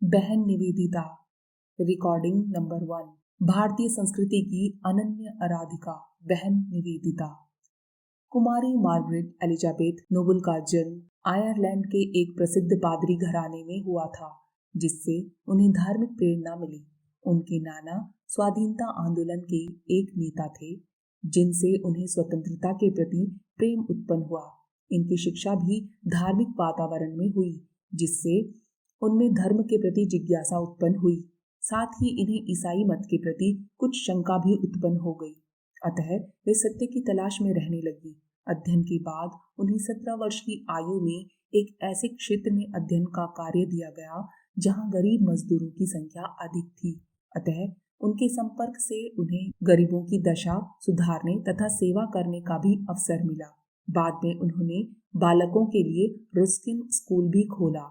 बहन Nivedita. Recording number 1। भारतीय संस्कृति की अनन्य आराधिका बहन निवेदिता। कुमारी मार्गरेट एलिजाबेथ नोबल का जन्म आयरलैंड के एक प्रसिद्ध पादरी घराने में हुआ था, जिससे उन्हें धार्मिक प्रेरणा मिली। उनके नाना स्वाधीनता आंदोलन के एक नेता थे, जिनसे उन्हें स्वतंत्रता के प्रति प्रेम उत्पन्न हुआ। इनकी शिक्षा भी धार्मिक वातावरण में हुई, जिससे उनमें धर्म के प्रति जिज्ञासा उत्पन्न हुई। साथ ही इन्हें ईसाई मत के प्रति कुछ शंका भी उत्पन्न हो गई। अतः वे सत्य की तलाश में रहने लगी। अध्ययन के बाद उन्हें 17 वर्ष की आयु में एक ऐसे क्षेत्र में अध्ययन का कार्य दिया गया जहां गरीब मजदूरों की संख्या अधिक थी। अतः उनके संपर्क से उन्हें गरीबों की दशा सुधारने तथा सेवा करने का भी अवसर मिला। बाद में उन्होंने बालकों के लिए रुस्किन स्कूल भी खोला,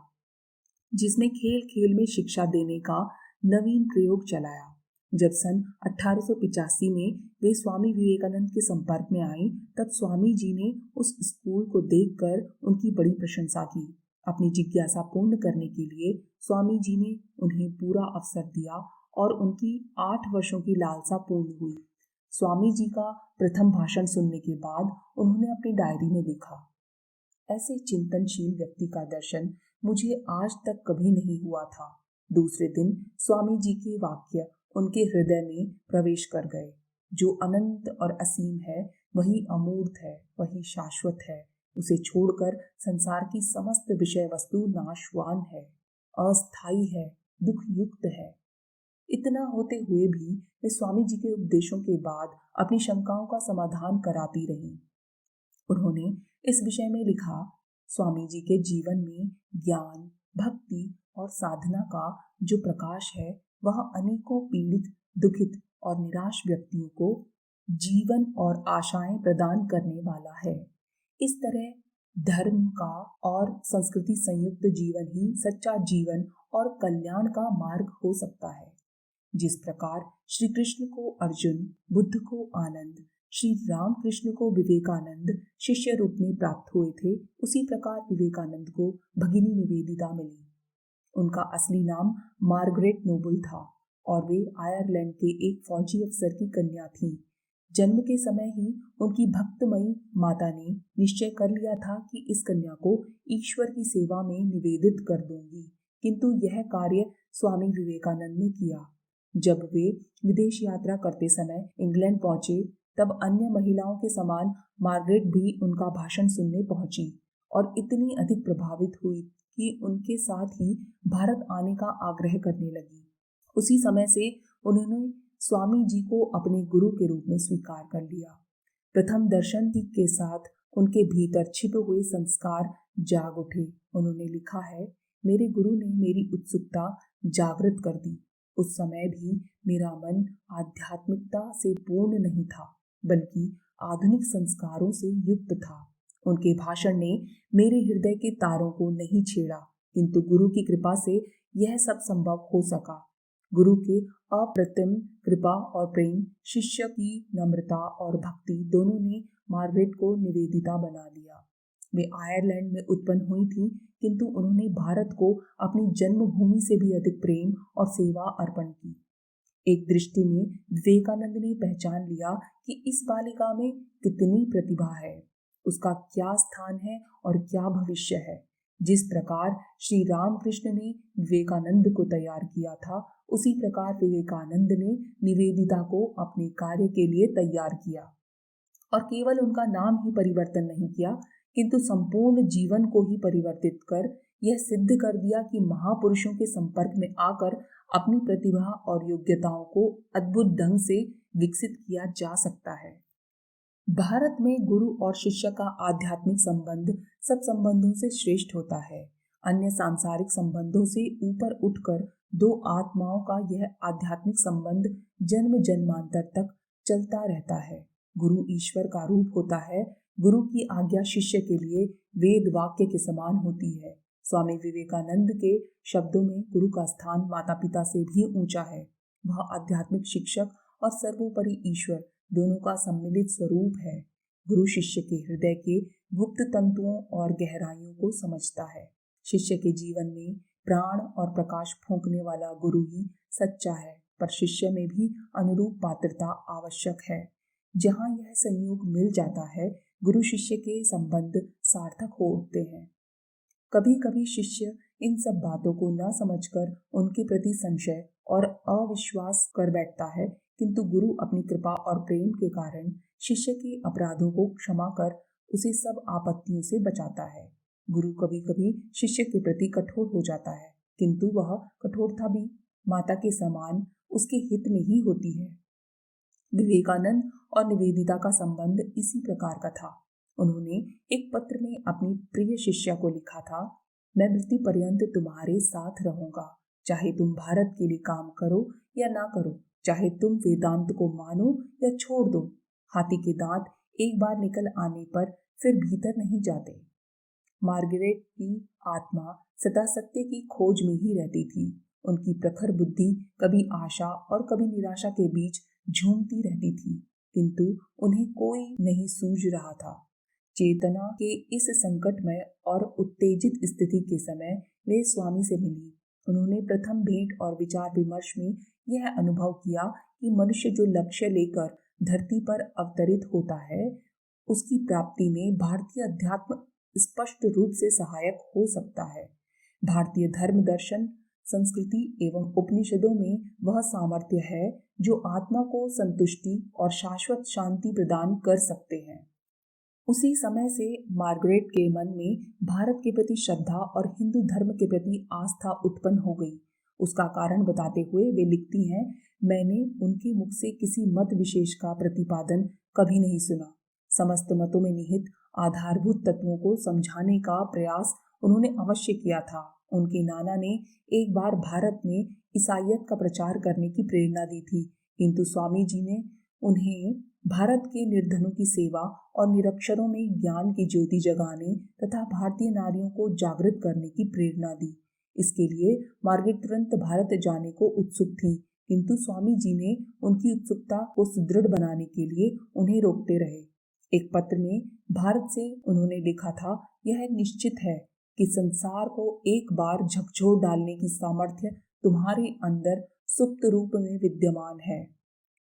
जिसमें खेल खेल में शिक्षा देने का नवीन प्रयोग चलाया। जब सन 1885 में वे स्वामी विवेकानंद के संपर्क में आई, तब स्वामी जी ने उस स्कूल को देखकर उनकी बड़ी प्रशंसा की। अपनी जिज्ञासा पूर्ण करने के लिए स्वामी जी ने उन्हें पूरा अवसर दिया और उनकी 8 वर्षों की लालसा पूर्ण हुई। स्वामी जी का प्रथम भाषण सुनने के बाद उन्होंने अपनी डायरी में लिखा, ऐसे चिंतनशील व्यक्ति का दर्शन मुझे आज तक कभी नहीं हुआ था। दूसरे दिन स्वामी जी के वाक्य उनके हृदय में प्रवेश कर गए। जो अनंत और असीम है वही अमूर्त है, वही शाश्वत है। उसे छोड़कर संसार की समस्त विषय वस्तु नाशवान है, अस्थायी है, दुख युक्त है। इतना होते हुए भी वे स्वामी जी के उपदेशों के बाद अपनी शंकाओं का समाधान कराती रहीं। उन्होंने इस विषय में लिखा, स्वामी जी के जीवन में ज्ञान, भक्ति और साधना का जो प्रकाश है, वह अनेकों पीड़ित, दुखित और निराश व्यक्तियों को जीवन और आशाएं प्रदान करने वाला है। इस तरह धर्म का और संस्कृति संयुक्त जीवन ही सच्चा जीवन और कल्याण का मार्ग हो सकता है। जिस प्रकार श्री कृष्ण को अर्जुन, बुद्ध को आनंद, श्री राम कृष्ण को विवेकानंद शिष्य रूप में प्राप्त हुए थे, उसी प्रकार विवेकानंद को भगिनी निवेदिता मिली। उनका असली नाम मार्गरेट नोबल था और वे आयरलैंड के एक फौजी अफसर की कन्या थीं। जन्म के समय ही उनकी भक्तमयी माता ने निश्चय कर लिया था कि इस कन्या को ईश्वर की सेवा में निवेदित कर दूंगी, किंतु यह कार्य स्वामी विवेकानंद ने किया। जब वे विदेश यात्रा करते समय इंग्लैंड पहुंचे, तब अन्य महिलाओं के समान मार्गरेट भी उनका भाषण सुनने पहुंची और इतनी अधिक प्रभावित हुई कि उनके साथ ही भारत आने का आग्रह करने लगी। उसी समय से उन्होंने स्वामी जी को अपने गुरु के रूप में स्वीकार कर लिया। प्रथम दर्शन के साथ उनके भीतर छिपे हुए संस्कार जाग उठे। उन्होंने लिखा है, मेरे गुरु ने मेरी उत्सुकता जागृत कर दी। उस समय भी मेरा मन आध्यात्मिकता से पूर्ण नहीं था, बल्कि आधुनिक संस्कारों से युक्त था। उनके भाषण ने मेरे हृदय के तारों को नहीं छेड़ा, किंतु गुरु की कृपा से यह सब संभव हो सका। गुरु के अप्रतिम कृपा और प्रेम, शिष्य की नम्रता और भक्ति दोनों ने मार्गरेट को निवेदिता बना लिया। वे आयरलैंड में उत्पन्न हुई थी, किंतु उन्होंने भारत को अपनी जन्मभूमि से भी अधिक प्रेम और सेवा अर्पण की। एक दृष्टि में विवेकानंद ने पहचान लिया कि इस बालिका में कितनी प्रतिभा है, उसका क्या स्थान है और क्या भविष्य है। जिस प्रकार श्री रामकृष्ण ने विवेकानंद को तैयार किया था, उसी प्रकार विवेकानंद ने निवेदिता को अपने कार्य के लिए तैयार किया और केवल उनका नाम ही परिवर्तन नहीं किया, किंतु संपूर्ण जीवन को ही परिवर्तित कर यह सिद्ध कर दिया कि महापुरुषों के संपर्क में आकर अपनी प्रतिभा और योग्यताओं को अद्भुत ढंग से विकसित किया जा सकता है। भारत में गुरु और शिष्य का आध्यात्मिक संबंध सब संबंधों से श्रेष्ठ होता है। अन्य सांसारिक संबंधों से ऊपर उठकर दो आत्माओं का यह आध्यात्मिक संबंध जन्म जन्मांतर तक चलता रहता है। गुरु ईश्वर का रूप होता है। गुरु की आज्ञा शिष्य के लिए वेद वाक्य के समान होती है। स्वामी विवेकानंद के शब्दों में गुरु का स्थान माता पिता से भी ऊंचा है। वह आध्यात्मिक शिक्षक और सर्वोपरि ईश्वर दोनों का सम्मिलित स्वरूप है। गुरु शिष्य के हृदय के गुप्त तंतुओं और गहराइयों को समझता है। शिष्य के जीवन में प्राण और प्रकाश फूंकने वाला गुरु ही सच्चा है, पर शिष्य में भी अनुरूप पात्रता आवश्यक है। जहाँ यह संयोग मिल जाता है, गुरु शिष्य के संबंध सार्थक हो उठते हैं। कभी कभी शिष्य इन सब बातों को न समझकर उनके प्रति संशय और अविश्वास कर बैठता है, किंतु गुरु अपनी कृपा और प्रेम के कारण शिष्य के अपराधों को क्षमा कर उसे सब आपत्तियों से बचाता है। गुरु कभी कभी शिष्य के प्रति कठोर हो जाता है, किंतु वह कठोरता भी माता के समान उसके हित में ही होती है। विवेकानंद और निवेदिता का संबंध इसी प्रकार का था। उन्होंने एक पत्र में अपनी प्रिय शिष्या को लिखा था, मैं मृत्यु पर्यंत तुम्हारे साथ रहूंगा, चाहे तुम भारत के लिए काम करो या ना करो, चाहे तुम वेदांत को मानो या छोड़ दो। हाथी के दांत एक बार निकल आने पर फिर भीतर नहीं जाते। मार्गरेट की आत्मा सदा सत्य की खोज में ही रहती थी। उनकी प्रखर बुद्धि कभी आशा और कभी निराशा के बीच झूमती रहती थी, किंतु उन्हें कोई नहीं सूझ रहा था। चेतना के इस संकटमय और उत्तेजित स्थिति के समय वे स्वामी से मिली। उन्होंने प्रथम भेंट और विचार विमर्श में यह अनुभव किया कि मनुष्य जो लक्ष्य लेकर धरती पर अवतरित होता है, उसकी प्राप्ति में भारतीय अध्यात्म स्पष्ट रूप से सहायक हो सकता है। भारतीय धर्म दर्शन, संस्कृति एवं उपनिषदों में वह सामर्थ्य है जो आत्मा को संतुष्टि और शाश्वत शांति प्रदान कर सकते हैं। उसी समय से मार्गरेट के मन में भारत के प्रति श्रद्धा और हिंदू धर्म के प्रति आस्था उत्पन्न हो गई। उसका कारण बताते हुए वे लिखती हैं, मैंने उनके मुख से किसी मत विशेष का प्रतिपादन कभी नहीं सुना। समस्त मतों में निहित आधारभूत तत्वों को समझाने का प्रयास उन्होंने अवश्य किया था। उनके नाना ने एक बार भारत में ईसाईयत का प्रचार करने की प्रेरणा दी थी, किंतु स्वामी जी ने उन्हें भारत के निर्धनों की सेवा और निरक्षरों में ज्ञान की ज्योति जगाने तथा भारतीय नारियों को जागृत करने की प्रेरणा दी। इसके लिए मार्गरेट तुरंत भारत जाने को उत्सुक थी, किंतु स्वामी जी ने उनकी उत्सुकता को सुदृढ़ बनाने के लिए उन्हें रोकते रहे। एक पत्र में भारत से उन्होंने लिखा था, यह निश्चित है कि संसार को एक बार झकझोर डालने की सामर्थ्य तुम्हारे अंदर सुप्त रूप में विद्यमान है।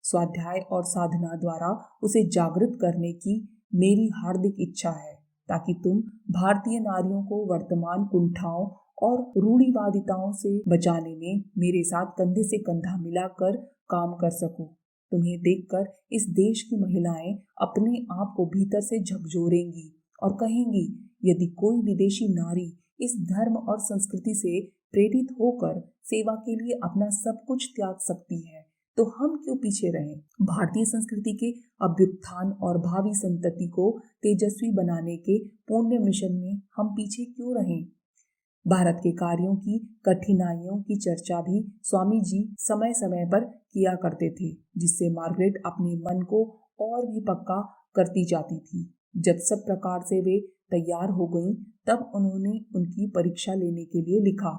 स्वाध्याय और साधना द्वारा उसे जागृत करने की मेरी हार्दिक इच्छा है, ताकि तुम भारतीय नारियों को वर्तमान कुंठाओं और रूढ़िवादिताओं से बचाने में मेरे साथ कंधे से कंधा मिलाकर काम कर सको। तुम्हें देखकर इस देश की महिलाएं अपने आप को भीतर से झकझोरेंगी और कहेंगी, यदि कोई विदेशी नारी इस धर्म और संस्कृति से प्रेरित होकर सेवा के लिए अपना सब कुछ त्याग सकती है, तो हम क्यों पीछे रहें? भारतीय संस्कृति के अभ्युत्थान और भावी संतति को तेजस्वी बनाने के पुण्य मिशन में हम पीछे क्यों रहें? भारत के कार्यों की कठिनाइयों की चर्चा भी स्वामी जी समय समय पर किया करते थे, जिससे मार्गरेट अपने मन को और भी पक्का करती जाती थी। जब सब प्रकार से वे तैयार हो गईं, तब उन्होंने उनकी परीक्षा लेने के लिए लिखा,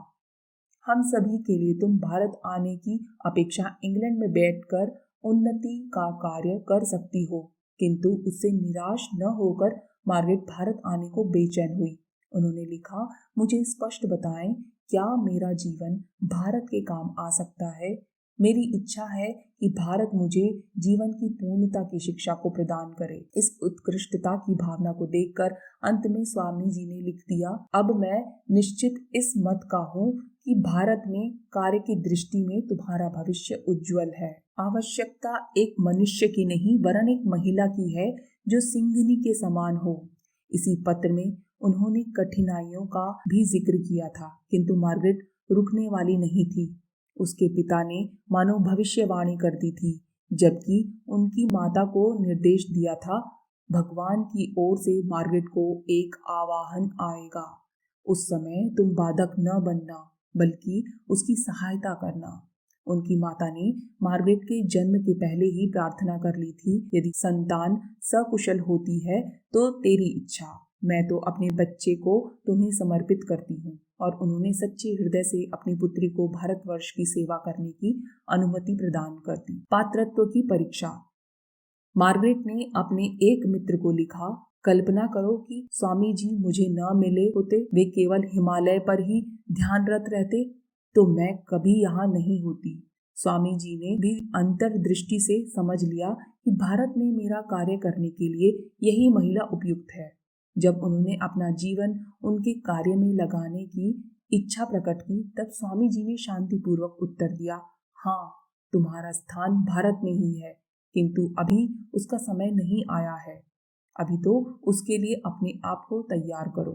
हम सभी के लिए तुम भारत आने की अपेक्षा इंग्लैंड में बैठकर उन्नति का कार्य कर सकती हो। किंतु उससे निराश न होकर मार्गरेट भारत आने को बेचैन हुई। उन्होंने लिखा, मुझे स्पष्ट बताएं, क्या मेरा जीवन भारत के काम आ सकता है? मेरी इच्छा है कि भारत मुझे जीवन की पूर्णता की शिक्षा को प्रदान करे। इस उत्कृष्टता की भावना को देखकर अंत में स्वामी जी ने लिख दिया, अब मैं निश्चित इस मत का हूँ कि भारत में कार्य की दृष्टि में तुम्हारा भविष्य उज्जवल है। आवश्यकता एक मनुष्य की नहीं वरन एक महिला की है जो सिंघनी के समान हो। इसी पत्र में उन्होंने कठिनाइयों का भी जिक्र किया था, किंतु मार्गरेट रुकने वाली नहीं थी। उसके पिता ने मानो भविष्यवाणी कर दी थी, जबकि उनकी माता को निर्देश दिया था, भगवान की ओर से मार्गरेट को एक आवाहन आएगा। उस समय तुम बाधक न बनना, बल्कि उसकी सहायता करना। उनकी माता ने मार्गरेट के जन्म के पहले ही प्रार्थना कर ली थी, यदि संतान सकुशल होती है तो तेरी इच्छा, मैं तो अपने बच्चे को तुम्हें समर्पित करती हूँ। और उन्होंने सच्चे हृदय से अपनी पुत्री को भारतवर्ष की सेवा करने की अनुमति प्रदान कर दी। पात्रत्व की परीक्षा। मार्गरेट ने अपने एक मित्र को लिखा, कल्पना करो कि स्वामी जी मुझे न मिले होते, वे केवल हिमालय पर ही ध्यानरत रहते, तो मैं कभी यहाँ नहीं होती। स्वामी जी ने भी अंतर्दृष्टि से समझ लिया कि भारत में मेरा कार्य करने के लिए यही महिला उपयुक्त है। जब उन्होंने अपना जीवन उनके कार्य में लगाने की इच्छा प्रकट की, तब स्वामी जी ने शांतिपूर्वक उत्तर दिया, हाँ, तुम्हारा स्थान भारत में ही है, किंतु अभी उसका समय नहीं आया है। अभी तो उसके लिए अपने आप को तैयार करो।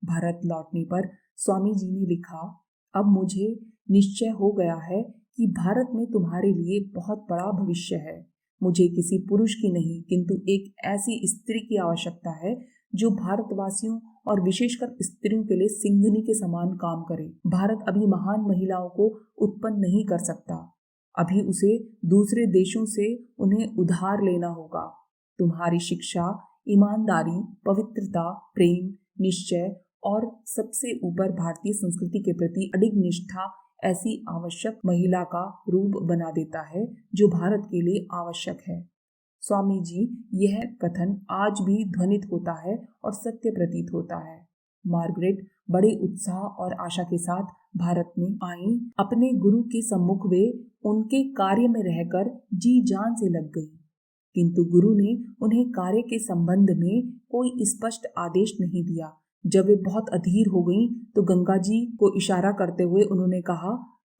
भारत लौटने पर स्वामी जी ने लिखा, अब मुझे निश्चय हो गया है कि भारत में तुम्हारे लिए बहुत बड़ा भविष्य है। मुझे किसी पुरुष की नहीं, किंतु एक ऐसी स्त्री की आवश्यकता है जो भारतवासियों और विशेषकर स्त्रियों के लिए सिंघनी के समान काम करे। भारत अभी महान महिलाओं को उत्पन्न नहीं कर सकता। अभी उसे दूसरे देशों से उन्हें उधार लेना होगा। तुम्हारी शिक्षा, ईमानदारी, पवित्रता, प्रेम, निश्चय और सबसे ऊपर भारतीय संस्कृति के प्रति अडिग निष्ठा ऐसी आवश्यक महिला का रूप बना देता है जो भारत के लिए आवश्यक है। स्वामी जी, यह कथन आज भी ध्वनित होता है और सत्य प्रतीत होता है। मार्गरेट बड़े उत्साह और आशा के साथ भारत में आई। अपने गुरु के सम्मुख वे उनके कार्य में रहकर जी जान से लग गई, किंतु गुरु ने उन्हें कार्य के संबंध में कोई स्पष्ट आदेश नहीं दिया। जब वे बहुत अधीर हो गईं, तो गंगा जी को इशारा करते हुए उन्होंने कहा,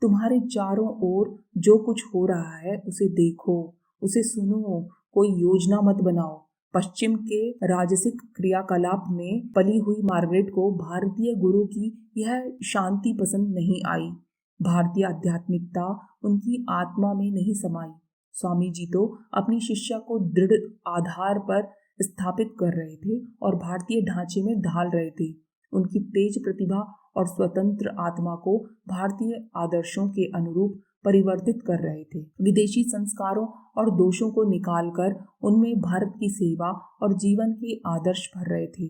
तुम्हारे चारों ओर जो कुछ हो रहा है उसे देखो, उसे सुनो, कोई योजना मत बनाओ। पश्चिम के राजसिक क्रियाकलाप में पली हुई मार्गरेट को भारतीय गुरु की यह शांति पसंद नहीं आई। भारतीय आध्यात्मिकता उनकी आत्मा में नहीं समाई। स्वामी जी तो अपनी शिष्या को दृढ़ आधार पर स्थापित कर रहे थे और भारतीय ढांचे में ढाल रहे थे। उनकी तेज प्रतिभा और स्वतंत्र आत्मा को भारतीय आदर्शों के अनुरूप परिवर्तित कर रहे थे। विदेशी संस्कारों और दोषों को निकालकर उनमें भारत की सेवा और जीवन के आदर्श भर रहे थे।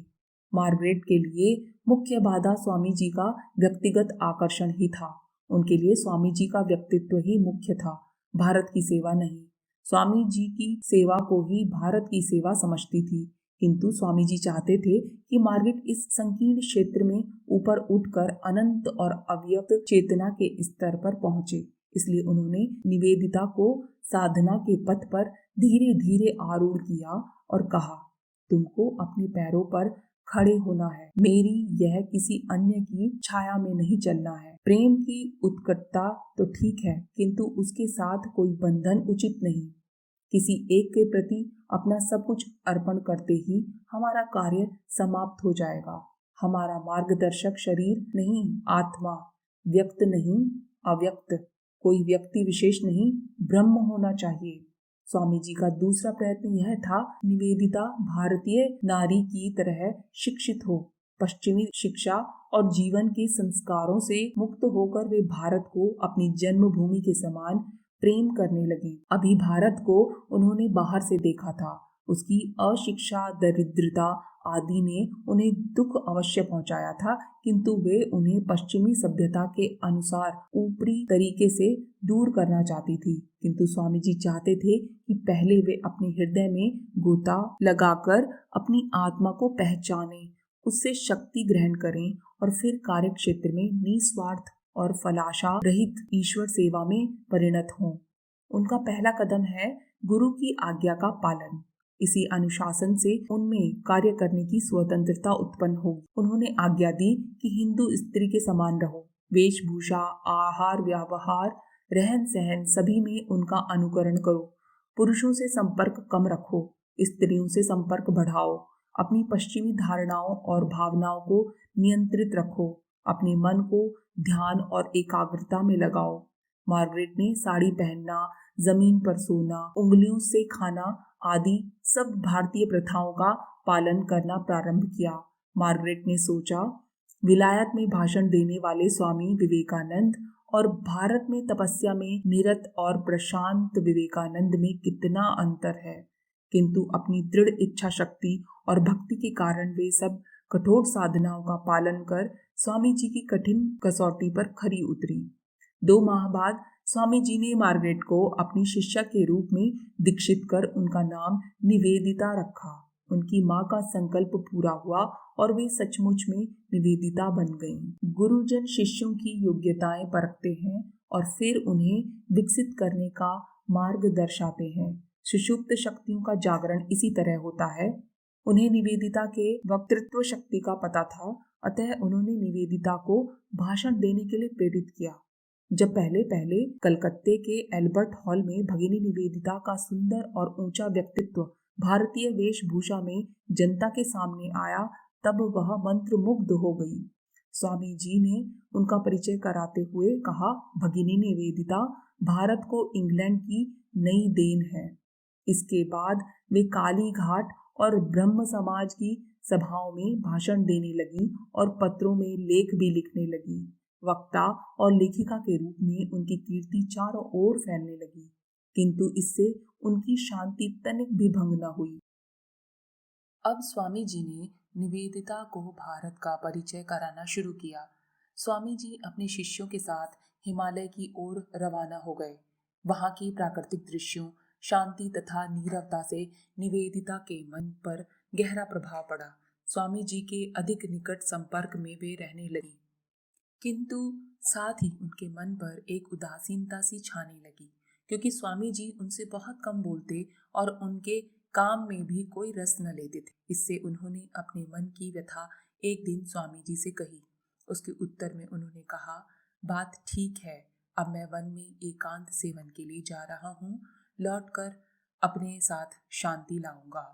मार्गरेट के लिए मुख्य बाधा स्वामी जी का व्यक्तिगत आकर्षण ही था। उनके लिए स्वामी जी का व्यक्तित्व ही मुख्य था, भारत की सेवा नहीं। स्वामी जी की सेवा को ही भारत की सेवा समझती थी, किंतु स्वामी जी चाहते थे कि मार्गरेट इस संकीर्ण क्षेत्र में ऊपर उठकर अनंत और अव्यक्त चेतना के स्तर पर पहुंचे। इसलिए उन्होंने निवेदिता को साधना के पथ पर धीरे धीरे आरूढ़ किया और कहा, तुमको अपने पैरों पर खड़े होना है। मेरी यह किसी अन्य की छाया में नहीं चलना है। प्रेम की उत्कटता तो ठीक है, किंतु उसके साथ कोई बंधन उचित नहीं। किसी एक के प्रति अपना सब कुछ अर्पण करते ही हमारा कार्य समाप्त हो जाएगा। हमारा मार्गदर्शक शरीर नहीं, आत्मा, व्यक्त नहीं, अव्यक्त, कोई व्यक्ति विशेष नहीं, ब्रह्म होना चाहिए। स्वामी जी का दूसरा प्रयत्न यह था, निवेदिता भारतीय नारी की तरह शिक्षित हो। पश्चिमी शिक्षा और जीवन के संस्कारों से मुक्त होकर वे भारत को अपनी जन्मभूमि के समान प्रेम करने लगे। अभी भारत को उन्होंने बाहर से देखा था। उसकी अशिक्षा, दरिद्रता आदि ने उन्हें दुख अवश्य पहुंचाया था, किंतु वे उन्हें पश्चिमी सभ्यता के अनुसार ऊपरी तरीके से दूर करना चाहती थी। किंतु स्वामी जी चाहते थे कि पहले वे अपने हृदय में गोता लगाकर अपनी आत्मा को पहचानें, उससे शक्ति ग्रहण करें और फिर कार्य क्षेत्र में निस्वार्थ और फलाशा रहित ईश्वर सेवा में परिणत हों। उनका पहला कदम है गुरु की आज्ञा का पालन। इसी अनुशासन से उनमें कार्य करने की स्वतंत्रता उत्पन्न होगी। उन्होंने आज्ञा दी कि हिंदू स्त्री के समान रहो। वेशभूषा, आहार, व्यवहार, रहन सहन सभी में उनका अनुकरण करो। पुरुषों से संपर्क कम रखो, स्त्रियों से संपर्क बढ़ाओ। अपनी पश्चिमी धारणाओं और भावनाओं को नियंत्रित रखो। अपने मन को ध्यान और एकाग्रता में लगाओ। मार्गरेट ने साड़ी पहनना, जमीन पर सोना, उंगलियों से खाना आदि सब भारतीय प्रथाओं का पालन करना प्रारंभ किया। मार्गरेट ने सोचा, विलायत में भाषण देने वाले स्वामी विवेकानंद और भारत में तपस्या में निरत और प्रशांत विवेकानंद में कितना अंतर है, किंतु अपनी दृढ़ इच्छा शक्ति और भक्ति के कारण वे सब कठोर साधनाओं का पालन कर स्वामी जी की कठिन कसौटी पर खरी उतरी। 2 माह बाद स्वामी जी ने मार्गरेट को अपनी शिष्या के रूप में दीक्षित कर उनका नाम निवेदिता रखा। उनकी माँ का संकल्प पूरा हुआ और वे सचमुच में निवेदिता बन गईं। गुरुजन शिष्यों की योग्यताएं परखते हैं और फिर उन्हें विकसित करने का मार्ग दर्शाते हैं। सुषुप्त शक्तियों का जागरण इसी तरह होता है। उन्हें निवेदिता के वक्तृत्व शक्ति का पता था, अतः उन्होंने निवेदिता को भाषण देने के लिए प्रेरित किया। जब पहले पहले कलकत्ते के एल्बर्ट हॉल में भगिनी निवेदिता का सुंदर और ऊंचा व्यक्तित्व भारतीय वेशभूषा में जनता के सामने आया, तब वह मंत्रमुग्ध हो गई। स्वामी जी ने उनका परिचय कराते हुए कहा, भगिनी निवेदिता भारत को इंग्लैंड की नई देन है। इसके बाद वे काली घाट और ब्रह्म समाज की सभाओं में भाषण देने लगी और पत्रों में लेख भी लिखने लगी। वक्ता और लेखिका के रूप में उनकी कीर्ति चारों ओर फैलने लगी, किंतु इससे उनकी शांति तनिक भी भंग न हुई। अब स्वामी जी ने निवेदिता को भारत का परिचय कराना शुरू किया। स्वामी जी अपने शिष्यों के साथ हिमालय की ओर रवाना हो गए। वहां की प्राकृतिक दृश्यों, शांति तथा नीरवता से निवेदिता के मन पर गहरा प्रभाव पड़ा। स्वामी जी के अधिक निकट संपर्क में वे रहने लगी, किंतु साथ ही उनके मन पर एक उदासीनता सी छाने लगी, क्योंकि स्वामी जी उनसे बहुत कम बोलते और उनके काम में भी कोई रस न लेते थे। इससे उन्होंने अपने मन की व्यथा एक दिन स्वामी जी से कही। उसके उत्तर में उन्होंने कहा, बात ठीक है, अब मैं वन में एकांत सेवन के लिए जा रहा हूँ, लौटकर अपने साथ शांति लाऊंगा।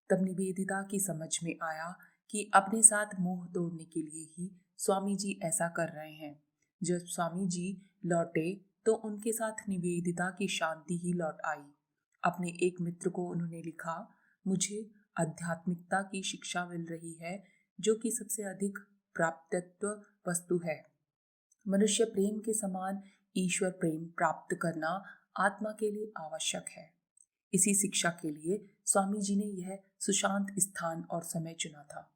तब निवेदिता की समझ में आया कि अपने साथ मोह तोड़ने के लिए ही स्वामी जी ऐसा कर रहे हैं। जब स्वामी जी लौटे तो उनके साथ निवेदिता की शांति ही लौट आई। अपने एक मित्र को उन्होंने लिखा, मुझे आध्यात्मिकता की शिक्षा मिल रही है, जो कि सबसे अधिक प्राप्तत्व वस्तु है। मनुष्य प्रेम के समान ईश्वर प्रेम प्राप्त करना आत्मा के लिए आवश्यक है। इसी शिक्षा के लिए स्वामी जी ने यह सुशांत स्थान और समय चुना था।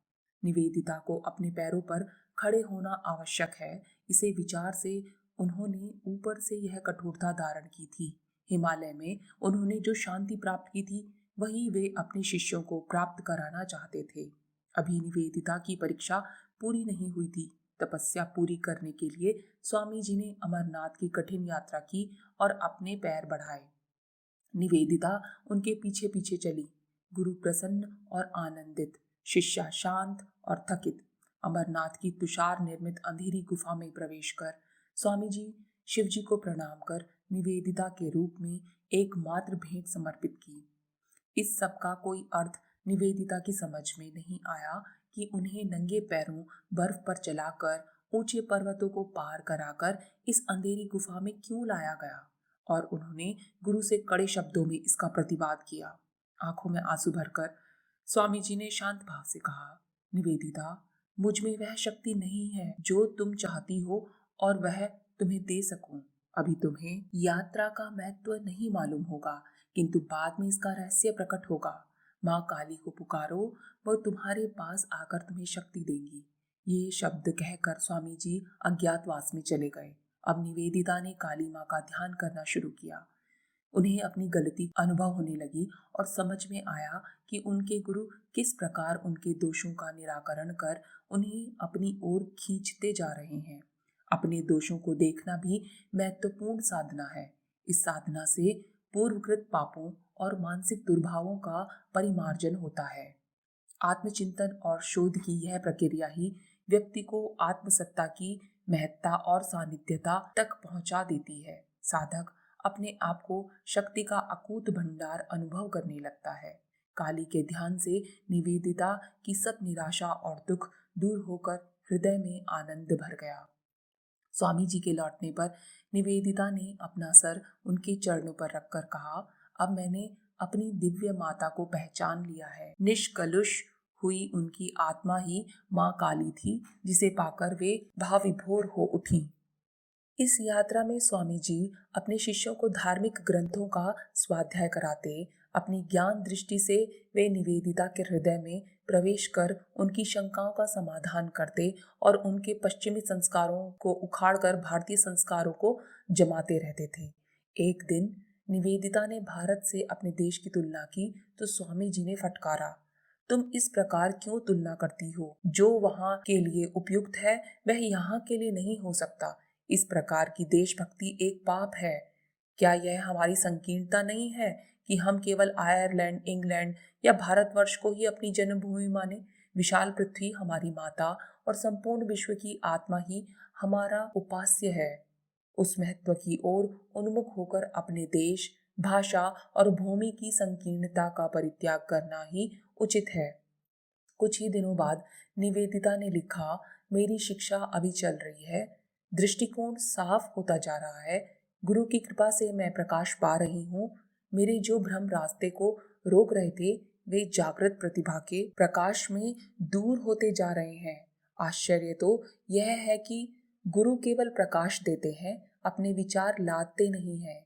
निवेदिता को अपने पैरों पर खड़े होना आवश्यक है, इसे विचार से उन्होंने ऊपर से यह कठोरता धारण की थी। हिमालय में उन्होंने जो शांति प्राप्त की थी, वही वे अपने शिष्यों को प्राप्त कराना चाहते थे। अभी निवेदिता की परीक्षा पूरी नहीं हुई थी। तपस्या पूरी करने के लिए स्वामी जी ने अमरनाथ की कठिन यात्रा की और अपने पैर बढ़ाए। निवेदिता उनके पीछे पीछे चली। गुरु प्रसन्न और आनंदित, शिष्या शांत और थकित। अमरनाथ की तुषार निर्मित अंधेरी गुफा में प्रवेश कर स्वामी जी शिव जी को प्रणाम कर निवेदिता के रूप में एकमात्र भेंट समर्पित की। इस सब का कोई अर्थ निवेदिता की समझ में नहीं आया कि उन्हें नंगे पैरों बर्फ पर चलाकर ऊंचे पर्वतों को पार कराकर इस अंधेरी गुफा में क्यों लाया गया, और उन्होंने गुरु से कड़े शब्दों में इसका प्रतिवाद किया। आंखों में आंसू भरकर स्वामी जी ने शांत भाव से कहा, निवेदिता, मुझ में वह शक्ति नहीं है जो तुम चाहती हो और वह तुम्हें दे सकूं। अभी तुम्हें यात्रा का महत्व नहीं मालूम होगा, किंतु बाद में इसका रहस्य प्रकट होगा। माँ काली को पुकारो, वह तुम्हारे पास आकर तुम्हें शक्ति देंगी। ये शब्द कहकर स्वामी जी अज्ञातवास में चले गए। अब निवेदिता ने काली माँ का ध्यान करना शुरू किया। उन्हें अपनी गलती अनुभव होने लगी और समझ में आया कि उनके गुरु किस प्रकार उनके दोषों का निराकरण कर उन्हें अपनी ओर खींचते जा रहे हैं। अपने दोषों को देखना भी महत्वपूर्ण साधना है। इस साधना से पूर्वकृत पापों और मानसिक दुर्भावों का परिमार्जन होता है। आत्मचिंतन और शोध की यह प्रक्रिया ही व्यक्ति को आत्मसत्ता की महत्ता और सानिध्यता तक पहुंचा देती है। साधक अपने आप को शक्ति का अकूत भंडार अनुभव करने लगता है। काली के ध्यान से निवेदिता की सब निराशा और दुख दूर होकर हृदय में आनंद भर गया। स्वामी जी के लौटने पर निवेदिता ने अपना सर उनके चरणों पर रखकर कहा, अब मैंने अपनी दिव्य माता को पहचान लिया है। निष्कलुष हुई उनकी आत्मा ही माँ काली थी, जिसे पाकर वे भावविभोर हो उठी। इस यात्रा में स्वामी जी अपने शिष्यों को धार्मिक ग्रंथों का स्वाध्याय कराते। अपनी ज्ञान दृष्टि से वे निवेदिता के हृदय में प्रवेश कर उनकी शंकाओं का समाधान करते और उनके पश्चिमी संस्कारों को उखाड़कर भारतीय संस्कारों को जमाते रहते थे। एक दिन निवेदिता ने भारत से अपने देश की तुलना की तो स्वामी जी ने फटकारा, तुम इस प्रकार क्यों तुलना करती हो? जो वहाँ के लिए उपयुक्त है वह यहाँ के लिए नहीं हो सकता। इस प्रकार की देशभक्ति एक पाप है। क्या यह हमारी संकीर्णता नहीं है कि हम केवल आयरलैंड, इंग्लैंड या भारतवर्ष को ही अपनी जन्मभूमि माने? विशाल पृथ्वी हमारी माता और संपूर्ण विश्व की आत्मा ही हमारा उपास्य है। उस महत्व की ओर उन्मुख होकर अपने देश, भाषा और भूमि की संकीर्णता का परित्याग करना ही उचित है। कुछ ही दिनों बाद निवेदिता ने लिखा, मेरी शिक्षा अभी चल रही है, दृष्टिकोण साफ होता जा रहा है, गुरु की कृपा से मैं प्रकाश पा रही हूँ। मेरे जो भ्रम रास्ते को रोक रहे थे वे जागृत प्रतिभा के प्रकाश में दूर होते जा रहे हैं। आश्चर्य तो यह है कि गुरु केवल प्रकाश देते हैं, अपने विचार लादते नहीं हैं।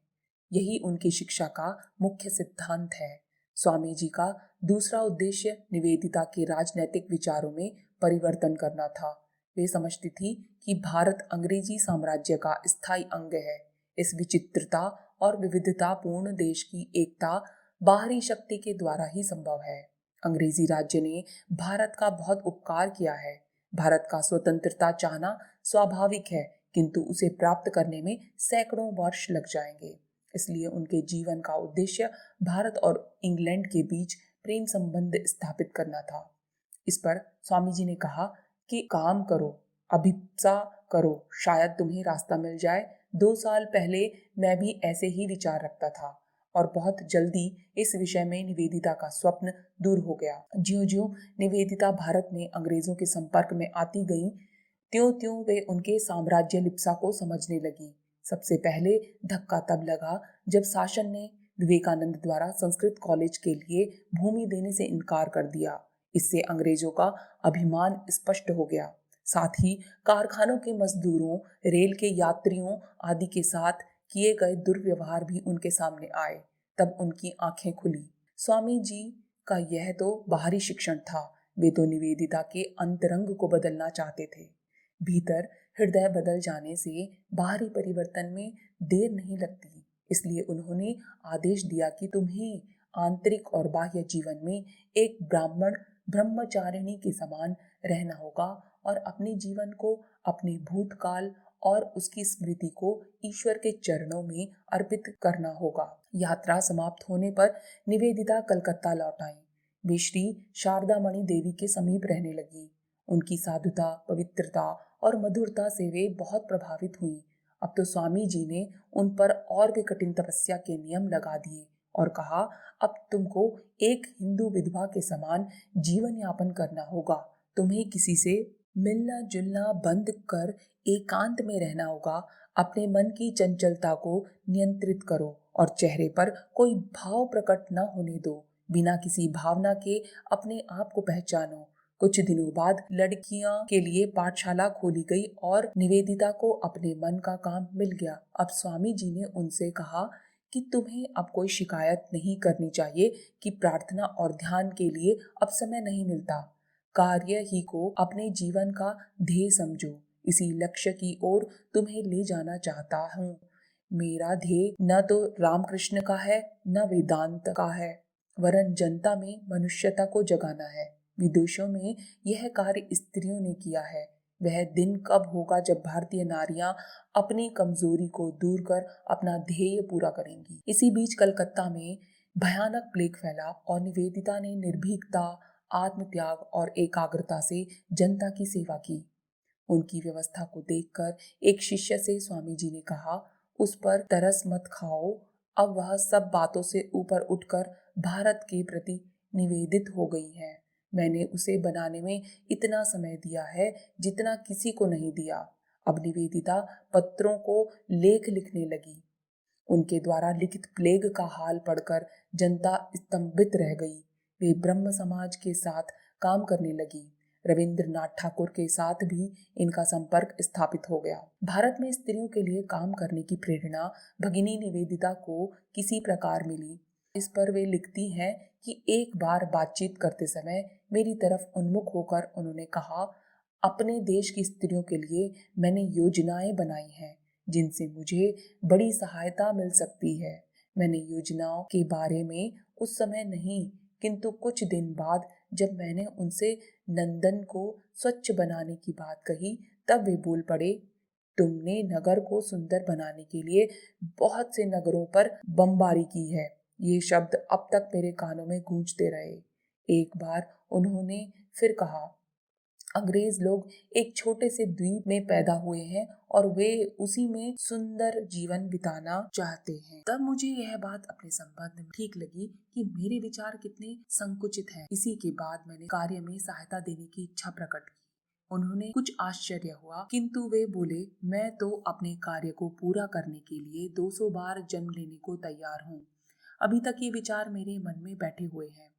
यही उनकी शिक्षा का मुख्य सिद्धांत है। स्वामी जी का दूसरा उद्देश्य निवेदिता के राजनैतिक विचारों में परिवर्तन करना था। वे समझती थी कि भारत अंग्रेजी साम्राज्य का स्थायी अंग है। इस विचित्रता और विविधतापूर्ण देश की एकता बाहरी शक्ति के द्वारा ही संभव है। अंग्रेजी राज्य ने भारत का बहुत उपकार किया है। भारत का स्वतंत्रता चाहना स्वाभाविक है, किंतु उसे प्राप्त करने में सैकड़ों वर्ष लग जाएंगे। इसलिए उनके जीवन का उद्देश्य भारत और इंग्लैंड के बीच प्रेम संबंध स्थापित करना था। इस पर स्वामी जी ने कहा कि काम करो, अभिप्सा करो, शायद तुम्हें रास्ता मिल जाए। 2 साल पहले मैं भी ऐसे ही विचार रखता था और बहुत जल्दी इस विषय में निवेदिता का स्वप्न दूर हो गया। ज्यों-ज्यों निवेदिता भारत में अंग्रेजों के संपर्क में आती गईं, त्यों-त्यों वे उनके साम्राज्य लिप्सा को समझने लगी। सबसे पहले धक्का तब लगा जब शासन ने विवेकानंद द्वारा संस्कृत कॉलेज के लिए भूमि देने से इनकार कर दिया। इससे अंग्रेजों का अभिमान स्पष्ट हो गया। साथ ही कारखानों के मजदूरों, रेल के यात्रियों आदि के साथ किए गए दुर्व्यवहार भी उनके सामने आए। तब उनकी आंखें खुली। स्वामी जी का यह तो बाहरी शिक्षण था, वे तो निवेदिता के अंतरंग को बदलना चाहते थे। भीतर हृदय बदल जाने से बाहरी परिवर्तन में देर नहीं लगती। इसलिए उन्होंने आदेश दिया कि तुम्हें आंतरिक और बाह्य जीवन में एक ब्राह्मण ब्रह्मचारिणी के समान रहना होगा और अपने जीवन को, अपने भूतकाल और उसकी स्मृति को ईश्वर के चरणों में अर्पित करना होगा। यात्रा समाप्त होने पर निवेदिता कलकत्ता लौट आई। वे श्री शारदामणि देवी के समीप रहने लगी। उनकी साधुता, पवित्रता और मधुरता से वे बहुत प्रभावित हुई। अब तो स्वामी जी ने उन पर और भी कठिन तपस्या के नियम लगा दिए और कहा, अब तुमको एक हिंदू विधवा के समान जीवन यापन करना होगा। तुम्हें किसी से मिलना जुलना बंद कर एकांत में रहना होगा। अपने मन की चंचलता को नियंत्रित करो और चेहरे पर कोई भाव प्रकट न होने दो। बिना किसी भावना के अपने आप को पहचानो। कुछ दिनों बाद लड़कियां के लिए पाठशाला खोली गई और निवेदिता को अपने मन का काम मिल गया। अब स्वामी जी ने उनसे कहा कि तुम्हें अब कोई शिकायत नहीं करनी चाहिए कि प्रार्थना और ध्यान के लिए अब समय नहीं मिलता। कार्य ही को अपने जीवन का ध्येय समझो। इसी लक्ष्य की ओर तुम्हें ले जाना चाहता हूँ। मेरा ध्येय न तो रामकृष्ण का है न वेदांत का है, वरन जनता में मनुष्यता को जगाना है। विदेशों में यह कार्य स्त्रियों ने किया है। वह दिन कब होगा जब भारतीय नारियां अपनी कमजोरी को दूर कर अपना ध्येय पूरा करेंगी। इसी बीच कलकत्ता में भयानक प्लेग फैला और निवेदिता ने निर्भीकता, आत्मत्याग और एकाग्रता से जनता की सेवा की। उनकी व्यवस्था को देखकर एक शिष्य से स्वामी जी ने कहा, उस पर तरस मत खाओ। अब वह सब बातों से ऊपर उठकर भारत के प्रति निवेदित हो गई है। मैंने उसे बनाने में इतना समय दिया है जितना किसी को नहीं दिया। अब निवेदिता पत्रों को लेख लिखने लगी। उनके द्वारा लिखित प्लेग का हाल पढ़कर जनता स्तंभित रह गई। वे ब्रह्म समाज के साथ काम करने लगी। रविंद्रनाथ ठाकुर के साथ भी इनका संपर्क स्थापित हो गया। भारत में स्त्रियों के लिए काम करने की प्रेरणा भगिनी निवेदिता को किसी प्रकार मिली। इस पर वे लिखती हैं कि एक बार बातचीत करते समय मेरी तरफ उन्मुख होकर उन्होंने कहा, अपने देश की स्त्रियों के लिए मैंने योजनाएं बनाई हैं जिनसे मुझे बड़ी सहायता मिल सकती है। मैंने योजनाओं के बारे में उस समय नहीं, किंतु कुछ दिन बाद जब मैंने उनसे नंदन को स्वच्छ बनाने की बात कही तब वे बोल पड़े, तुमने नगर को सुंदर बनाने के लिए बहुत से नगरों पर बमबारी की है। ये शब्द अब तक मेरे कानों में गूंजते रहे। एक बार उन्होंने फिर कहा, अंग्रेज लोग एक छोटे से द्वीप में पैदा हुए हैं और वे उसी में सुंदर जीवन बिताना चाहते हैं। तब मुझे यह बात अपने संबंध में ठीक लगी कि मेरे विचार कितने संकुचित हैं। इसी के बाद मैंने कार्य में सहायता देने की इच्छा प्रकट की। उन्होंने कुछ आश्चर्य हुआ, किंतु वे बोले, मैं तो अपने कार्य को पूरा करने के लिए 200 बार जन्म लेने को तैयार हूँ। अभी तक ये विचार मेरे मन में बैठे हुए हैं।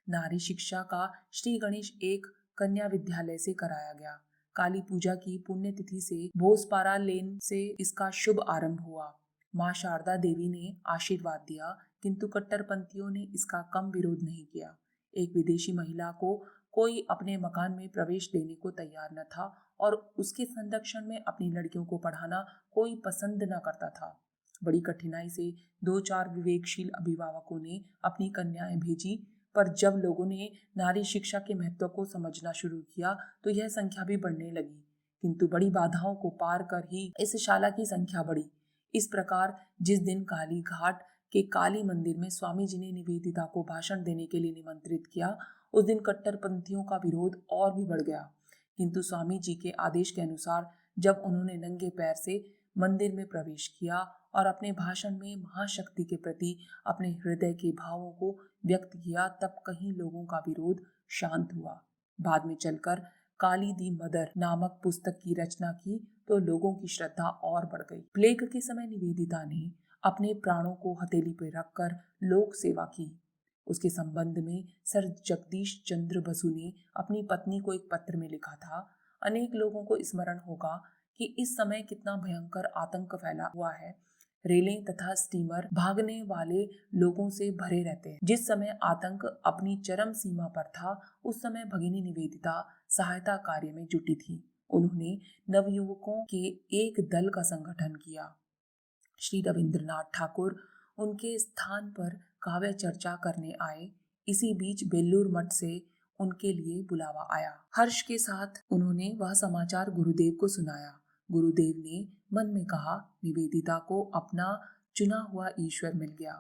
नारी शिक्षा का श्री गणेश एक कन्या विद्यालय से कराया गया। काली पूजा की पुण्यतिथि से बोसपारा लेन से इसका शुभ आरंभ हुआ। माँ शारदा देवी ने आशीर्वाद दिया, किंतु कट्टरपंथियों ने इसका कम विरोध नहीं किया। एक विदेशी महिला को कोई अपने मकान में प्रवेश देने को तैयार न था और उसके संरक्षण में अपनी लड़कियों को पढ़ाना कोई पसंद न करता था। बड़ी कठिनाई से 2-4 विवेकशील अभिभावकों ने अपनी कन्याएं भेजी, पर जब लोगों ने नारी शिक्षा के महत्व को समझना शुरू किया तो यह संख्या भी बढ़ने लगी, किंतु बड़ी बाधाओं को पार कर ही इस शाला की संख्या बढ़ी। इस प्रकार जिस दिन काली घाट के काली मंदिर में स्वामी जी ने निवेदिता को भाषण देने के लिए निमंत्रित किया, उस दिन कट्टरपंथियों का विरोध और भी बढ़ गया। किंतु स्वामी जी के आदेश के अनुसार जब उन्होंने नंगे पैर से मंदिर में प्रवेश किया और अपने भाषण में महाशक्ति के प्रति अपने हृदय के भावों को व्यक्त किया, तब कहीं लोगों का विरोध शांत हुआ। बाद में चलकर काली दी मदर नामक पुस्तक की रचना की तो लोगों की श्रद्धा और बढ़ गई। प्लेग के समय निवेदिता ने अपने प्राणों को हथेली पर रखकर लोक सेवा की। उसके संबंध में सर जगदीश चंद्र बसु ने अपनी पत्नी को एक पत्र में लिखा था, अनेक लोगों को स्मरण होगा कि इस समय कितना भयंकर आतंक फैला हुआ है। रेलें तथा स्टीमर भागने वाले लोगों से भरे रहते हैं। जिस समय आतंक अपनी चरम सीमा पर था, उस समय भगिनी निवेदिता सहायता कार्य में जुटी थी। उन्होंने नवयुवकों के एक दल का संगठन किया। श्री रविंद्रनाथ ठाकुर उनके स्थान पर काव्य चर्चा करने आए। इसी बीच बेल्लूर मठ से उनके लिए बुलावा आया। हर्ष के साथ उन्होंने वह समाचार गुरुदेव को सुनाया। गुरुदेव ने मन में कहा, निवेदिता को अपना चुना हुआ ईश्वर मिल गया।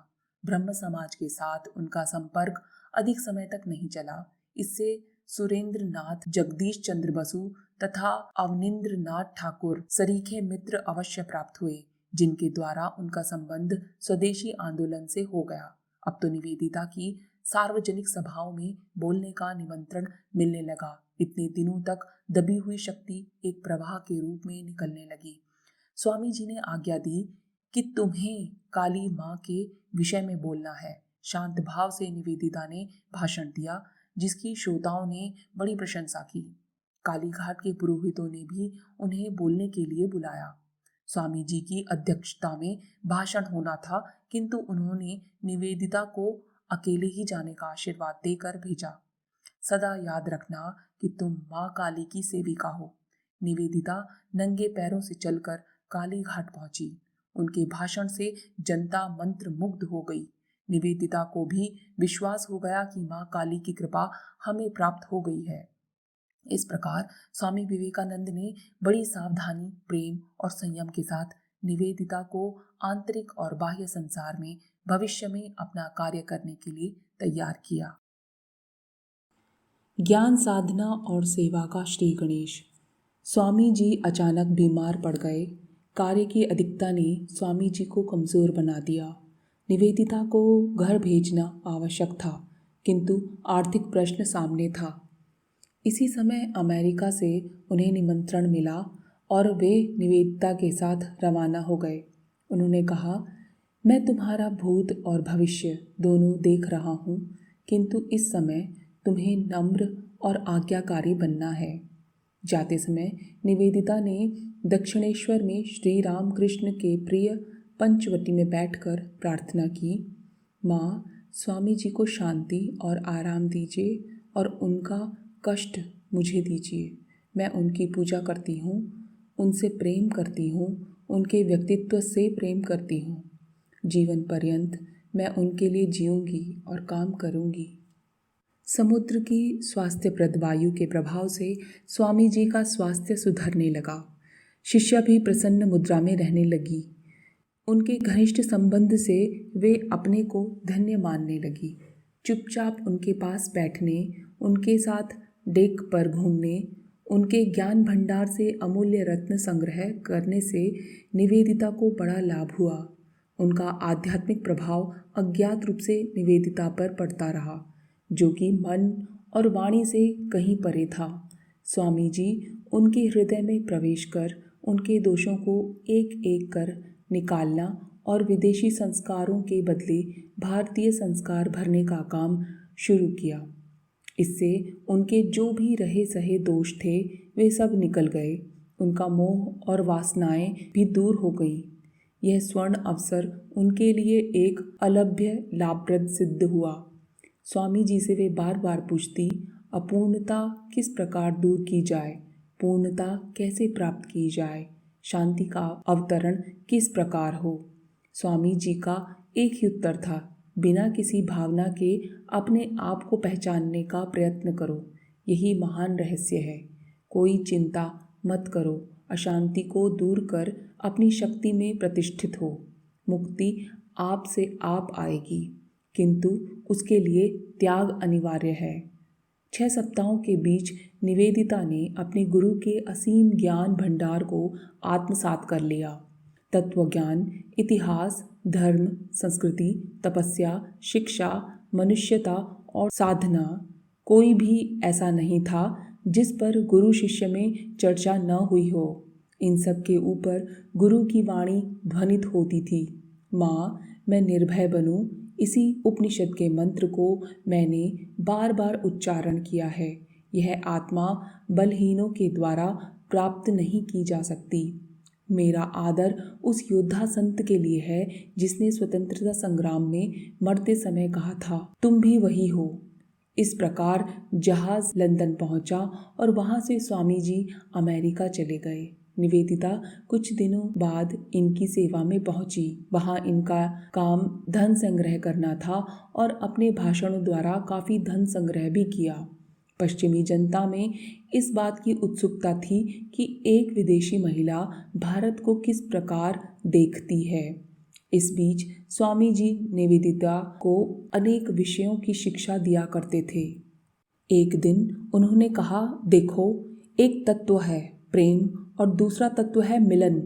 ब्रह्म समाज के साथ उनका संपर्क अधिक समय तक नहीं चला। इससे सुरेंद्र नाथ, जगदीश चंद्र बसु तथा अवनिंद्र नाथ ठाकुर सरीखे मित्र अवश्य प्राप्त हुए, जिनके द्वारा उनका संबंध स्वदेशी आंदोलन से हो गया। अब तो निवेदिता की सार्वजनिक सभाओं में बोलने का निमंत्रण मिलने लगा। इतने दिनों तक दबी हुई शक्ति एक प्रवाह के रूप में निकलने लगी। स्वामी जी ने आज्ञा दी कि तुम्हें काली माँ के विषय में बोलना है। शांत भाव से निवेदिता ने भाषण दिया, जिसकी श्रोताओं ने बड़ी प्रशंसा की। काली घाट के पुरोहितों ने भी उन्हें बोलने के लिए बुलाया। स्वामी जी की अध्यक्षता में भाषण होना था, किंतु उन्होंने निवेदिता को अकेले ही जाने का आशीर्वाद देकर भेजा। सदा याद रखना कि तुम माँ काली की सेविका हो। निवेदिता नंगे पैरों से चलकर काली घाट पहुंची। उनके भाषण से जनता मंत्र मुग्ध हो गई। निवेदिता को भी विश्वास हो गया कि माँ काली की कृपा हमें प्राप्त हो गई है। इस प्रकार स्वामी विवेकानंद ने बड़ी सावधानी, प्रेम और संयम के साथ निवेदिता को आंतरिक और बाह्य संसार में भविष्य में अपना कार्य करने के लिए तैयार किया। ज्ञान साधना और सेवा का श्री गणेश। स्वामी जी अचानक बीमार पड़ गए। कार्य की अधिकता ने स्वामी जी को कमज़ोर बना दिया। निवेदिता को घर भेजना आवश्यक था, किंतु आर्थिक प्रश्न सामने था। इसी समय अमेरिका से उन्हें निमंत्रण मिला और वे निवेदिता के साथ रवाना हो गए। उन्होंने कहा, मैं तुम्हारा भूत और भविष्य दोनों देख रहा हूँ, किंतु इस समय तुम्हें नम्र और आज्ञाकारी बनना है। जाते समय निवेदिता ने दक्षिणेश्वर में श्री राम कृष्ण के प्रिय पंचवटी में बैठकर प्रार्थना की, माँ स्वामी जी को शांति और आराम दीजिए और उनका कष्ट मुझे दीजिए। मैं उनकी पूजा करती हूँ, उनसे प्रेम करती हूँ, उनके व्यक्तित्व से प्रेम करती हूँ। जीवन पर्यंत मैं उनके लिए जीऊँगी और काम करूँगी। समुद्र की स्वास्थ्यप्रद वायु के प्रभाव से स्वामी जी का स्वास्थ्य सुधरने लगा। शिष्या भी प्रसन्न मुद्रा में रहने लगी। उनके घनिष्ठ संबंध से वे अपने को धन्य मानने लगी। चुपचाप उनके पास बैठने, उनके साथ डेक पर घूमने, उनके ज्ञान भंडार से अमूल्य रत्न संग्रह करने से निवेदिता को बड़ा लाभ हुआ। उनका आध्यात्मिक प्रभाव अज्ञात रूप से निवेदिता पर पड़ता रहा, जो कि मन और वाणी से कहीं परे था। स्वामी जी उनके हृदय में प्रवेश कर उनके दोषों को एक एक कर निकालना और विदेशी संस्कारों के बदले भारतीय संस्कार भरने का काम शुरू किया। इससे उनके जो भी रहे सहे दोष थे वे सब निकल गए। उनका मोह और वासनाएं भी दूर हो गई। यह स्वर्ण अवसर उनके लिए एक अलभ्य लाभप्रद सिद्ध हुआ। स्वामी जी से वे बार बार पूछती, अपूर्णता किस प्रकार दूर की जाए, पूर्णता कैसे प्राप्त की जाए, शांति का अवतरण किस प्रकार हो। स्वामी जी का एक ही उत्तर था, बिना किसी भावना के अपने आप को पहचानने का प्रयत्न करो, यही महान रहस्य है। कोई चिंता मत करो, अशांति को दूर कर अपनी शक्ति में प्रतिष्ठित हो। मुक्ति आप से आप आएगी, किंतु उसके लिए त्याग अनिवार्य है। 6 सप्ताहों के बीच निवेदिता ने अपने गुरु के असीम ज्ञान भंडार को आत्मसात कर लिया। तत्वज्ञान, इतिहास, धर्म, संस्कृति, तपस्या, शिक्षा, मनुष्यता और साधना, कोई भी ऐसा नहीं था जिस पर गुरु शिष्य में चर्चा न हुई हो। इन सब के ऊपर गुरु की वाणी ध्वनित होती थी। माँ, मैं निर्भय बनूं, इसी उपनिषद के मंत्र को मैंने बार बार उच्चारण किया है। यह आत्मा बलहीनों के द्वारा प्राप्त नहीं की जा सकती। मेरा आदर उस योद्धा संत के लिए है जिसने स्वतंत्रता संग्राम में मरते समय कहा था, तुम भी वही हो। इस प्रकार जहाज लंदन पहुंचा और वहां से स्वामी जी अमेरिका चले गए। निवेदिता कुछ दिनों बाद इनकी सेवा में पहुंची। वहां इनका काम धन संग्रह करना था और अपने भाषणों द्वारा काफी धन संग्रह भी किया। पश्चिमी जनता में इस बात की उत्सुकता थी कि एक विदेशी महिला भारत को किस प्रकार देखती है। इस बीच स्वामी जी निवेदिता को अनेक विषयों की शिक्षा दिया करते थे। एक दिन उन्होंने कहा, देखो, एक तत्व है प्रेम और दूसरा तत्व है मिलन।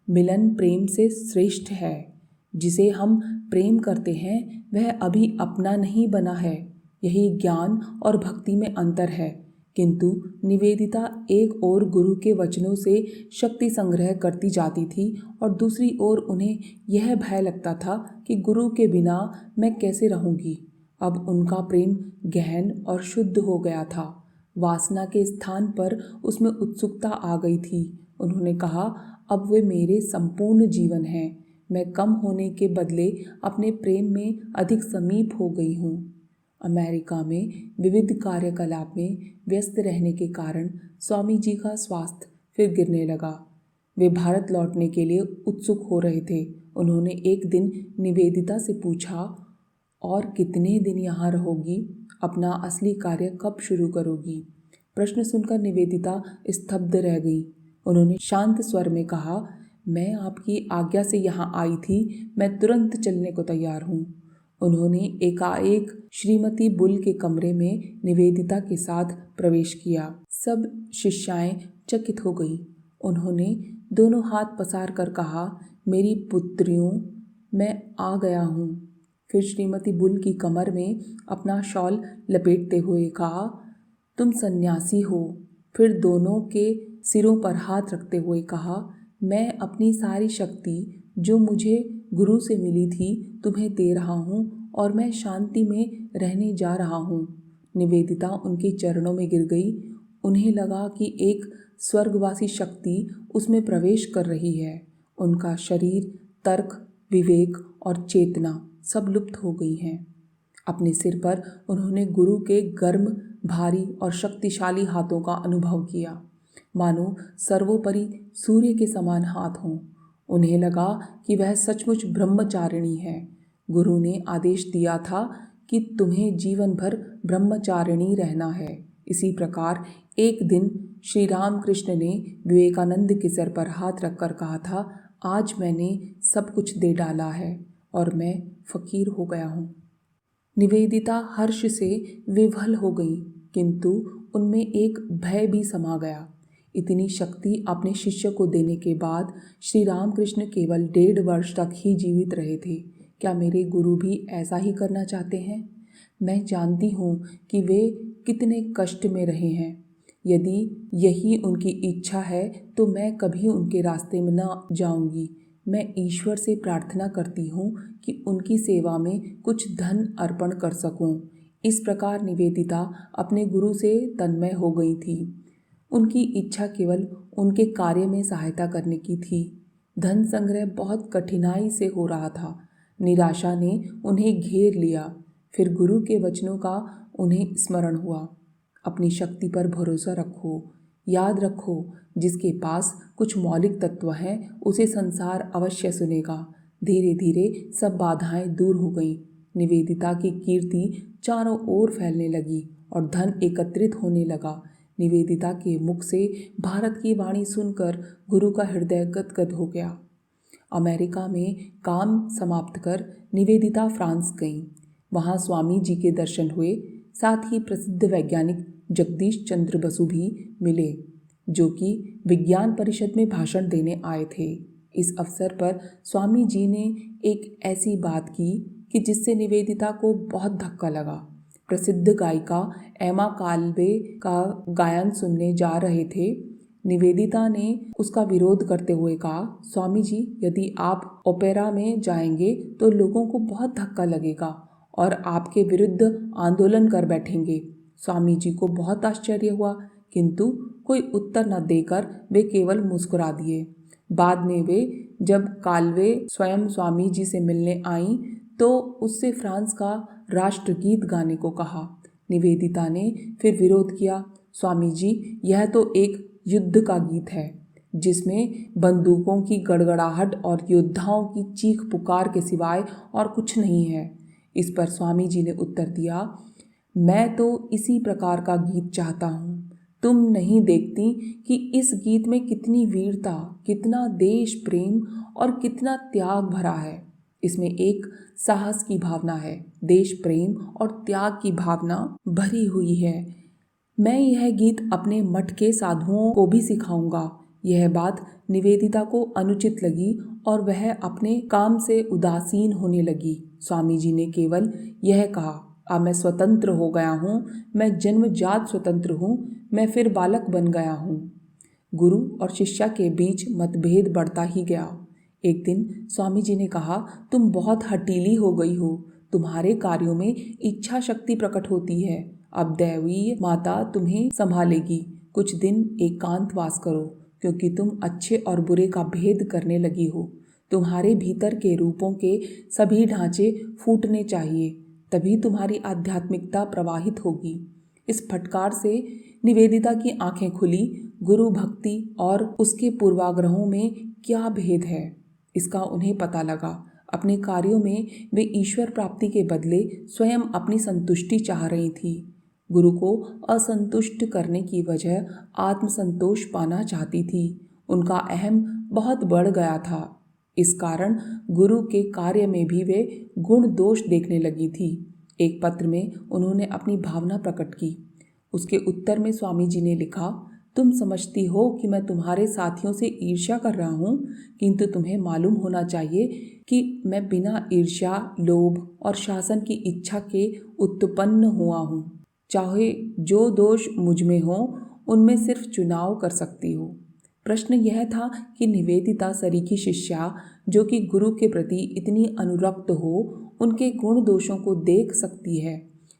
मिलन प्रेम से श्रेष्ठ है। जिसे हम प्रेम करते हैं वह अभी अपना नहीं बना है। यही ज्ञान और भक्ति में अंतर है। किंतु निवेदिता एक ओर गुरु के वचनों से शक्ति संग्रह करती जाती थी और दूसरी ओर उन्हें यह भय लगता था कि गुरु के बिना मैं कैसे रहूंगी। अब उनका प्रेम गहन और शुद्ध हो गया था। वासना के स्थान पर उसमें उत्सुकता आ गई थी। उन्होंने कहा, अब वे मेरे संपूर्ण जीवन हैं। मैं कम होने के बदले अपने प्रेम में अधिक समीप हो गई हूँ। अमेरिका में विविध कार्यकलाप में व्यस्त रहने के कारण स्वामी जी का स्वास्थ्य फिर गिरने लगा। वे भारत लौटने के लिए उत्सुक हो रहे थे। उन्होंने एक दिन निवेदिता से पूछा, और कितने दिन यहाँ रहोगी? अपना असली कार्य कब शुरू करोगी? प्रश्न सुनकर निवेदिता स्तब्ध रह गई। उन्होंने शांत स्वर में कहा, मैं आपकी आज्ञा से यहाँ आई थी, मैं तुरंत चलने को तैयार हूँ। उन्होंने एकाएक श्रीमती बुल के कमरे में निवेदिता के साथ प्रवेश किया। सब शिष्याएं चकित हो गई। उन्होंने दोनों हाथ पसार कर कहा, मेरी पुत्रियों, मैं आ गया हूँ। फिर श्रीमती बुल की कमर में अपना शॉल लपेटते हुए कहा, तुम सन्यासी हो। फिर दोनों के सिरों पर हाथ रखते हुए कहा, मैं अपनी सारी शक्ति जो मुझे गुरु से मिली थी तुम्हें दे रहा हूँ और मैं शांति में रहने जा रहा हूँ। निवेदिता उनके चरणों में गिर गई। उन्हें लगा कि एक स्वर्गवासी शक्ति उसमें प्रवेश कर रही है। उनका शरीर, तर्क, विवेक और चेतना सब लुप्त हो गई हैं। अपने सिर पर उन्होंने गुरु के गर्म, भारी और शक्तिशाली हाथों का अनुभव किया, मानो सर्वोपरि सूर्य के समान हाथ हों। उन्हें लगा कि वह सचमुच ब्रह्मचारिणी है। गुरु ने आदेश दिया था कि तुम्हें जीवन भर ब्रह्मचारिणी रहना है। इसी प्रकार एक दिन श्री रामकृष्ण ने विवेकानंद के सिर पर हाथ रखकर कहा था, आज मैंने सब कुछ दे डाला है और मैं फकीर हो गया हूँ। निवेदिता हर्ष से विह्वल हो गई, किंतु उनमें एक भय भी समा गया। इतनी शक्ति अपने शिष्य को देने के बाद श्री रामकृष्ण केवल 1.5 वर्ष तक ही जीवित रहे थे। क्या मेरे गुरु भी ऐसा ही करना चाहते हैं? मैं जानती हूँ कि वे कितने कष्ट में रहे हैं। यदि यही उनकी इच्छा है तो मैं कभी उनके रास्ते में न जाऊंगी। मैं ईश्वर से प्रार्थना करती हूँ कि उनकी सेवा में कुछ धन अर्पण कर सकूं। इस प्रकार निवेदिता अपने गुरु से तन्मय हो गई थी। उनकी इच्छा केवल उनके कार्य में सहायता करने की थी। धन संग्रह बहुत कठिनाई से हो रहा था। निराशा ने उन्हें घेर लिया। फिर गुरु के वचनों का उन्हें स्मरण हुआ, अपनी शक्ति पर भरोसा रखो। याद रखो, जिसके पास कुछ मौलिक तत्व हैं उसे संसार अवश्य सुनेगा। धीरे धीरे सब बाधाएं दूर हो गईं। निवेदिता की कीर्ति चारों ओर फैलने लगी और धन एकत्रित होने लगा। निवेदिता के मुख से भारत की वाणी सुनकर गुरु का हृदय गदगद हो गया। अमेरिका में काम समाप्त कर निवेदिता फ्रांस गईं। वहाँ स्वामी जी के दर्शन हुए। साथ ही प्रसिद्ध वैज्ञानिक जगदीश चंद्र बसु भी मिले, जो कि विज्ञान परिषद में भाषण देने आए थे। इस अवसर पर स्वामी जी ने एक ऐसी बात की कि जिससे निवेदिता को बहुत धक्का लगा। प्रसिद्ध गायिका एमा काल्वे का गायन सुनने जा रहे थे। निवेदिता ने उसका विरोध करते हुए कहा, स्वामी जी, यदि आप ओपेरा में जाएंगे तो लोगों को बहुत धक्का लगेगा और आपके विरुद्ध आंदोलन कर बैठेंगे। स्वामी जी को बहुत आश्चर्य हुआ, किंतु कोई उत्तर न देकर वे केवल मुस्कुरा दिए। बाद में वे जब काल्वे स्वयं स्वामी जी से मिलने आईं तो उससे फ्रांस का राष्ट्रगीत गाने को कहा। निवेदिता ने फिर विरोध किया, स्वामी जी, यह तो एक युद्ध का गीत है जिसमें बंदूकों की गड़गड़ाहट और योद्धाओं की चीख पुकार के सिवाय और कुछ नहीं है। इस पर स्वामी जी ने उत्तर दिया, मैं तो इसी प्रकार का गीत चाहता हूँ। तुम नहीं देखती कि इस गीत में कितनी वीरता, कितना देश प्रेम और कितना त्याग भरा है। इसमें एक साहस की भावना है, देश प्रेम और त्याग की भावना भरी हुई है। मैं यह गीत अपने मठ के साधुओं को भी सिखाऊंगा। यह बात निवेदिता को अनुचित लगी और वह अपने काम से उदासीन होने लगी। स्वामी जी ने केवल यह कहा, अब मैं स्वतंत्र हो गया हूँ, मैं जन्मजात स्वतंत्र हूँ, मैं फिर बालक बन गया हूँ। गुरु और शिष्या के बीच मतभेद बढ़ता ही गया। एक दिन स्वामी जी ने कहा, तुम बहुत हठीली हो गई हो, तुम्हारे कार्यों में इच्छा शक्ति प्रकट होती है। अब दैवीय माता तुम्हें संभालेगी। कुछ दिन एकांतवास करो, क्योंकि तुम अच्छे और बुरे का भेद करने लगी हो। तुम्हारे भीतर के रूपों के सभी ढांचे फूटने चाहिए, तभी तुम्हारी आध्यात्मिकता प्रवाहित होगी। इस फटकार से निवेदिता की आंखें खुली। गुरु भक्ति और उसके पूर्वाग्रहों में क्या भेद है, इसका उन्हें पता लगा। अपने कार्यों में वे ईश्वर प्राप्ति के बदले स्वयं अपनी संतुष्टि चाह रही थी। गुरु को असंतुष्ट करने की वजह आत्मसंतोष पाना चाहती थी। उनका अहम बहुत बढ़ गया था। इस कारण गुरु के कार्य में भी वे गुण दोष देखने लगी थी। एक पत्र में उन्होंने अपनी भावना प्रकट की। उसके उत्तर में स्वामी जी ने लिखा, तुम समझती हो कि मैं तुम्हारे साथियों से ईर्ष्या कर रहा हूँ, किंतु तुम्हें मालूम होना चाहिए कि मैं बिना ईर्ष्या, लोभ और शासन की इच्छा के उत्पन्न हुआ हूँ। चाहे जो दोष मुझ में हो, उनमें सिर्फ चुनाव कर सकती हो। प्रश्न यह था कि निवेदिता सरीखी शिष्या, जो कि गुरु के प्रति इतनी अनुरक्त हो, उनके गुण दोषों को देख सकती है।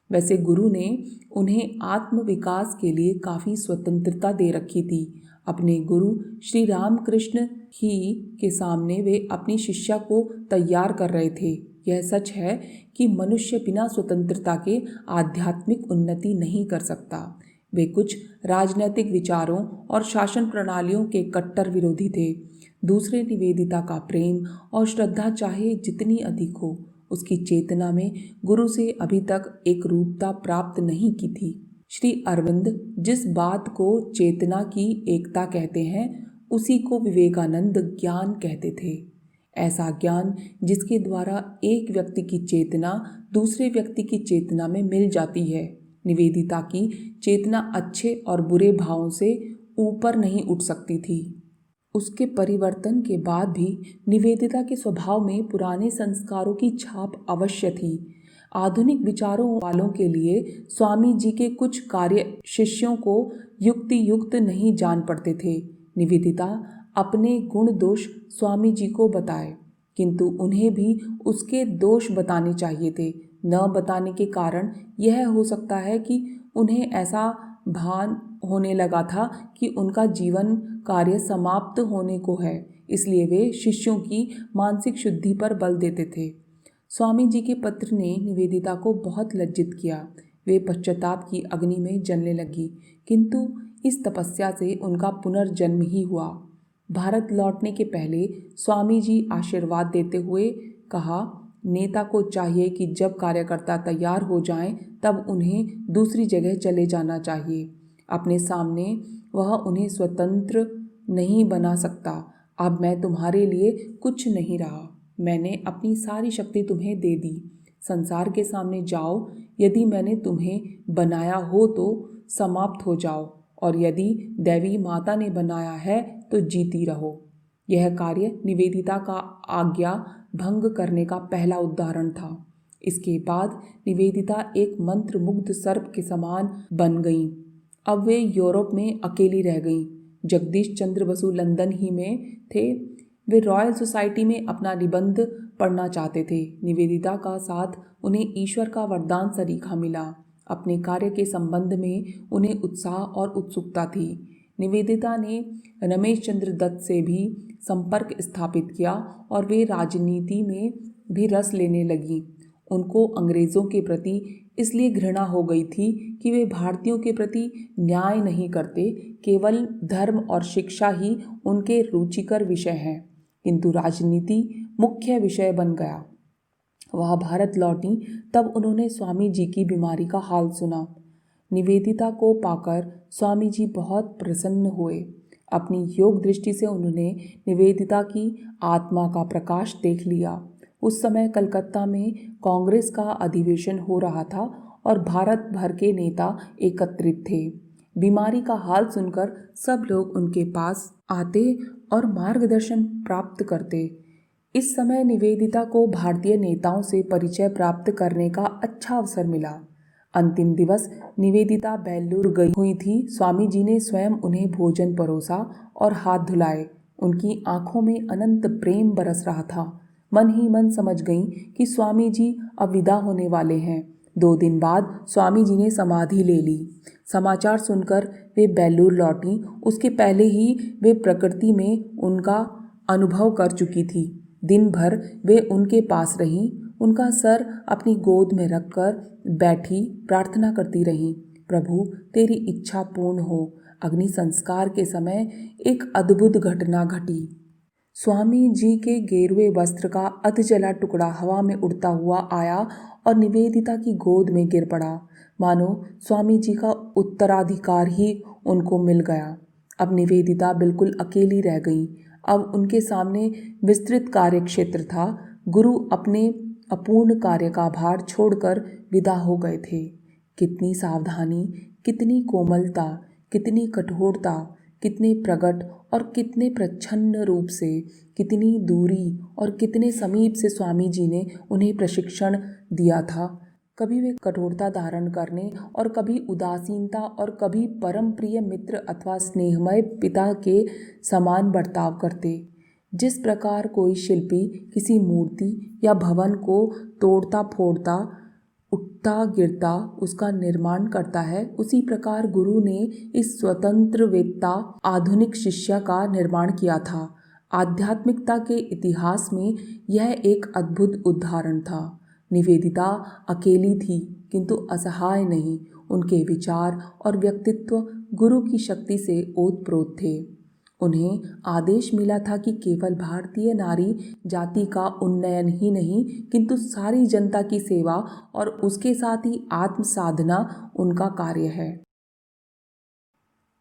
वैसे गुरु ने उन्हें आत्म विकास के लिए काफ़ी स्वतंत्रता दे रखी थी। अपने गुरु श्री रामकृष्ण ही के सामने वे अपनी शिष्या को तैयार कर रहे थे। यह सच है कि मनुष्य बिना स्वतंत्रता के आध्यात्मिक उन्नति नहीं कर सकता। वे कुछ राजनैतिक विचारों और शासन प्रणालियों के कट्टर विरोधी थे। दूसरे निवेदिता का प्रेम और श्रद्धा चाहे जितनी अधिक हो, उसकी चेतना में गुरु से अभी तक एक रूपता प्राप्त नहीं की थी। श्री अरविंद जिस बात को चेतना की एकता कहते हैं, उसी को विवेकानंद ज्ञान कहते थे। ऐसा ज्ञान जिसके द्वारा एक व्यक्ति की चेतना दूसरे व्यक्ति की चेतना में मिल जाती है। निवेदिता की चेतना अच्छे और बुरे भावों से ऊपर नहीं उठ सकती थी। उसके परिवर्तन के बाद भी निवेदिता के स्वभाव में पुराने संस्कारों की छाप अवश्य थी। आधुनिक विचारों वालों के लिए स्वामी जी के कुछ कार्य शिष्यों को युक्ति युक्त नहीं जान पड़ते थे। निवेदिता अपने गुण दोष स्वामी जी को बताए, किंतु उन्हें भी उसके दोष बताने चाहिए थे। न बताने के कारण यह हो सकता है कि उन्हें ऐसा भान होने लगा था कि उनका जीवन कार्य समाप्त होने को है, इसलिए वे शिष्यों की मानसिक शुद्धि पर बल देते थे। स्वामी जी के पत्र ने निवेदिता को बहुत लज्जित किया। वे पश्चाताप की अग्नि में जलने लगी, किंतु इस तपस्या से उनका पुनर्जन्म ही हुआ। भारत लौटने के पहले स्वामी जी आशीर्वाद देते हुए कहा, नेता को चाहिए कि जब कार्यकर्ता तैयार हो जाएं, तब उन्हें दूसरी जगह चले जाना चाहिए। अपने सामने वह उन्हें स्वतंत्र नहीं बना सकता। अब मैं तुम्हारे लिए कुछ नहीं रहा, मैंने अपनी सारी शक्ति तुम्हें दे दी। संसार के सामने जाओ, यदि मैंने तुम्हें बनाया हो तो समाप्त हो जाओ, और यदि देवी माता ने बनाया है तो जीती रहो। यह कार्य निवेदिता का आज्ञा भंग करने का पहला उदाहरण था। इसके बाद निवेदिता एक मंत्र मुग्ध सर्प के समान बन गईं। अब वे यूरोप में अकेली रह गईं। जगदीश चंद्र बसु लंदन ही में थे। वे रॉयल सोसाइटी में अपना निबंध पढ़ना चाहते थे। निवेदिता का साथ उन्हें ईश्वर का वरदान सरीखा मिला। अपने कार्य के संबंध में उन्हें उत्साह और उत्सुकता थी। निवेदिता ने रमेश चंद्र दत्त से भी संपर्क स्थापित किया और वे राजनीति में भी रस लेने लगी। उनको अंग्रेज़ों के प्रति इसलिए घृणा हो गई थी कि वे भारतीयों के प्रति न्याय नहीं करते, केवल धर्म और शिक्षा ही उनके रुचिकर विषय हैं। किंतु राजनीति मुख्य विषय बन गया। वह भारत लौटी तब उन्होंने स्वामी जी की बीमारी का हाल सुना। निवेदिता को पाकर स्वामी जी बहुत प्रसन्न हुए। अपनी योग दृष्टि से उन्होंने निवेदिता की आत्मा का प्रकाश देख लिया। उस समय कलकत्ता में कांग्रेस का अधिवेशन हो रहा था और भारत भर के नेता एकत्रित थे। बीमारी का हाल सुनकर सब लोग उनके पास आते और मार्गदर्शन प्राप्त करते। इस समय निवेदिता को भारतीय नेताओं से परिचय प्राप्त करने का अच्छा अवसर मिला। अंतिम दिवस निवेदिता बेल्लूर गई हुई थी। स्वामी जी ने स्वयं उन्हें भोजन परोसा और हाथ धुलाए। उनकी आंखों में अनंत प्रेम बरस रहा था। मन ही मन समझ गईं कि स्वामी जी अब विदा होने वाले हैं। 2 दिन बाद स्वामी जी ने समाधि ले ली। समाचार सुनकर वे बेल्लूर लौटी। उसके पहले ही वे प्रकृति में उनका अनुभव कर चुकी थी। दिन भर वे उनके पास रहीं। उनका सर अपनी गोद में रखकर बैठी प्रार्थना करती रहीं, प्रभु तेरी इच्छा पूर्ण हो। अग्नि संस्कार के समय एक अद्भुत घटना घटी। स्वामी जी के गेरुए वस्त्र का अधजला टुकड़ा हवा में उड़ता हुआ आया और निवेदिता की गोद में गिर पड़ा, मानो स्वामी जी का उत्तराधिकार ही उनको मिल गया। अब निवेदिता बिल्कुल अकेली रह गई। अब उनके सामने विस्तृत कार्य क्षेत्र था। गुरु अपने अपूर्ण कार्य का भार छोड़कर विदा हो गए थे। कितनी सावधानी, कितनी कोमलता, कितनी कठोरता, कितने प्रकट और कितने प्रच्छन्न रूप से, कितनी दूरी और कितने समीप से स्वामी जी ने उन्हें प्रशिक्षण दिया था। कभी वे कठोरता धारण करने और कभी उदासीनता और कभी परम प्रिय मित्र अथवा स्नेहमय पिता के समान बर्ताव करते। जिस प्रकार कोई शिल्पी किसी मूर्ति या भवन को तोड़ता फोड़ता, उठता गिरता उसका निर्माण करता है, उसी प्रकार गुरु ने इस स्वतंत्रवेत्ता आधुनिक शिष्य का निर्माण किया था। आध्यात्मिकता के इतिहास में यह एक अद्भुत उदाहरण था। निवेदिता अकेली थी किंतु असहाय नहीं। उनके विचार और व्यक्तित्व गुरु की शक्ति से ओतप्रोत थे। उन्हें आदेश मिला था कि केवल भारतीय नारी जाति का उन्नयन ही नहीं किंतु सारी जनता की सेवा और उसके साथ ही आत्म साधना उनका कार्य है।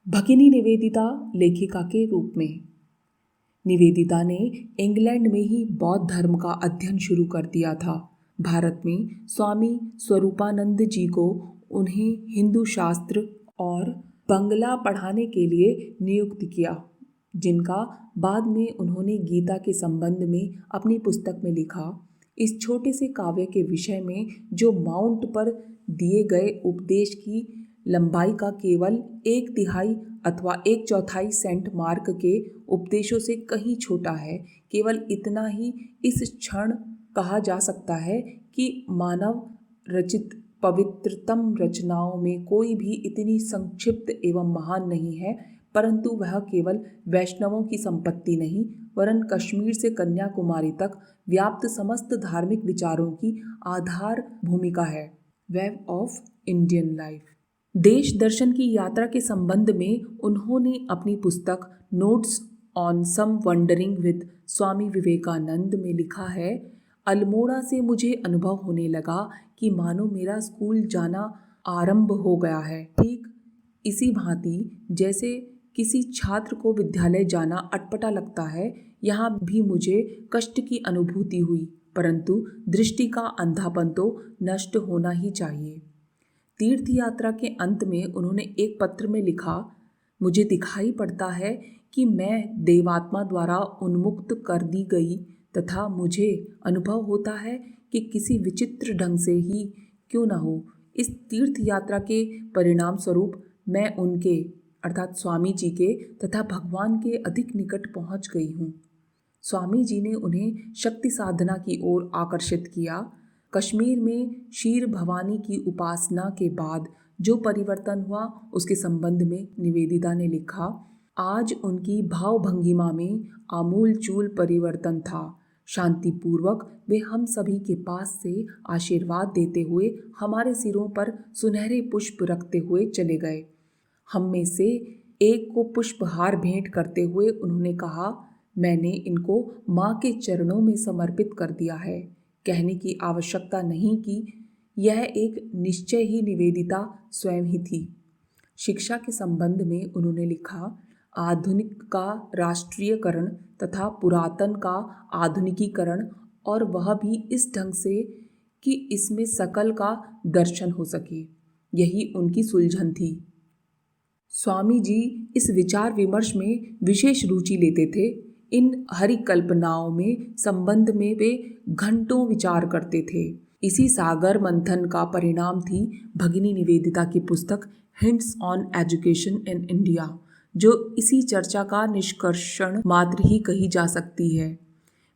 भगिनी निवेदिता लेखिका के रूप में। निवेदिता ने इंग्लैंड में ही बौद्ध धर्म का अध्ययन शुरू कर दिया था। भारत में स्वामी स्वरूपानंद जी को उन्हें हिंदू शास्त्र और बंगला पढ़ाने के लिए नियुक्त किया, जिनका बाद में उन्होंने गीता के संबंध में अपनी पुस्तक में लिखा। इस छोटे से काव्य के विषय में जो माउंट पर दिए गए उपदेश की लंबाई का केवल 1/3 अथवा 1/4 सेंट मार्क के उपदेशों से कहीं छोटा है, केवल इतना ही इस क्षण कहा जा सकता है कि मानव रचित पवित्रतम रचनाओं में कोई भी इतनी संक्षिप्त एवं महान नहीं है, परंतु वह केवल वैष्णवों की संपत्ति नहीं वरन कश्मीर से कन्याकुमारी तक व्याप्त समस्त धार्मिक विचारों की आधार भूमिका है। Web of Indian life. देश दर्शन की यात्रा के संबंध में उन्होंने अपनी पुस्तक notes on some wandering with Swami Vivekananda में लिखा है, अल्मोड़ा से मुझे अनुभव होने लगा कि मानो मेरा स्कूल जाना आरंभ हो गया है। ठीक इसी भांति जैसे किसी छात्र को विद्यालय जाना अटपटा लगता है, यहाँ भी मुझे कष्ट की अनुभूति हुई, परंतु दृष्टि का अंधापन तो नष्ट होना ही चाहिए। तीर्थ यात्रा के अंत में उन्होंने एक पत्र में लिखा, मुझे दिखाई पड़ता है कि मैं देवात्मा द्वारा उन्मुक्त कर दी गई तथा मुझे अनुभव होता है कि किसी विचित्र ढंग से ही क्यों न हो इस तीर्थ यात्रा के परिणाम स्वरूप मैं उनके अर्थात स्वामी जी के तथा भगवान के अधिक निकट पहुंच गई हूँ। स्वामी जी ने उन्हें शक्ति साधना की ओर आकर्षित किया। कश्मीर में शीर भवानी की उपासना के बाद जो परिवर्तन हुआ उसके संबंध में निवेदिता ने लिखा, आज उनकी भाव भंगिमा में आमूल चूल परिवर्तन था। शांतिपूर्वक वे हम सभी के पास से आशीर्वाद देते हुए हमारे सिरों पर सुनहरे पुष्प रखते हुए चले गए। हम में से एक को पुष्पहार भेंट करते हुए उन्होंने कहा, मैंने इनको माँ के चरणों में समर्पित कर दिया है। कहने की आवश्यकता नहीं कि यह एक निश्चय ही निवेदिता स्वयं ही थी। शिक्षा के संबंध में उन्होंने लिखा, आधुनिक का राष्ट्रीयकरण तथा पुरातन का आधुनिकीकरण, और वह भी इस ढंग से कि इसमें सकल का दर्शन हो सके, यही उनकी सुलझन थी। स्वामी जी इस विचार विमर्श में विशेष रुचि लेते थे। इन हरिकल्पनाओं में संबंध में वे घंटों विचार करते थे। इसी सागर मंथन का परिणाम थी भगिनी निवेदिता की पुस्तक hints on education in India, जो इसी चर्चा का निष्कर्षण मात्र ही कही जा सकती है।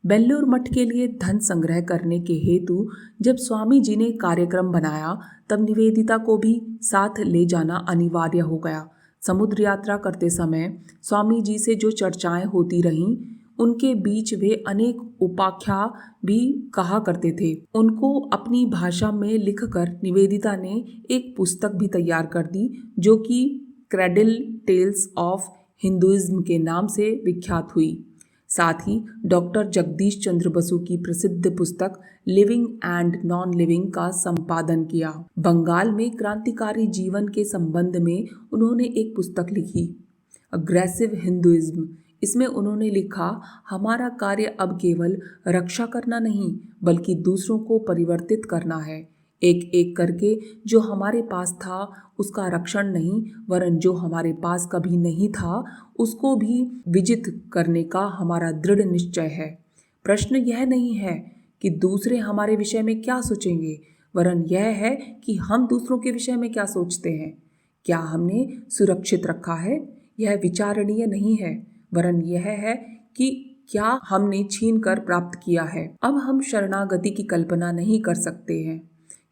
बेल्लूर मठ के लिए धन संग्रह करने के हेतु जब स्वामी जी ने कार्यक्रम बनाया तब निवेदिता को भी साथ ले जाना अनिवार्य हो गया। समुद्र यात्रा करते समय स्वामी जी से जो चर्चाएं होती रहीं, उनके बीच वे अनेक उपाख्या भी कहा करते थे। उनको अपनी भाषा में लिखकर निवेदिता ने एक पुस्तक भी तैयार कर दी, जो कि क्रेडल टेल्स ऑफ हिंदुइज्म के नाम से विख्यात हुई। साथ ही डॉक्टर जगदीश चंद्र बसु की प्रसिद्ध पुस्तक लिविंग एंड नॉन लिविंग का संपादन किया। बंगाल में क्रांतिकारी जीवन के संबंध में उन्होंने एक पुस्तक लिखी, अग्रेसिव हिंदुइज्म। इसमें उन्होंने लिखा, हमारा कार्य अब केवल रक्षा करना नहीं बल्कि दूसरों को परिवर्तित करना है। एक एक करके जो हमारे पास था उसका रक्षण नहीं वरन जो हमारे पास कभी नहीं था उसको भी विजित करने का हमारा दृढ़ निश्चय है। प्रश्न यह नहीं है कि दूसरे हमारे विषय में क्या सोचेंगे, वरन यह है कि हम दूसरों के विषय में क्या सोचते हैं। क्या हमने सुरक्षित रखा है, यह विचारणीय नहीं है, वरन यह है कि क्या हमने छीन कर प्राप्त किया है। अब हम शरणागति की कल्पना नहीं कर सकते हैं,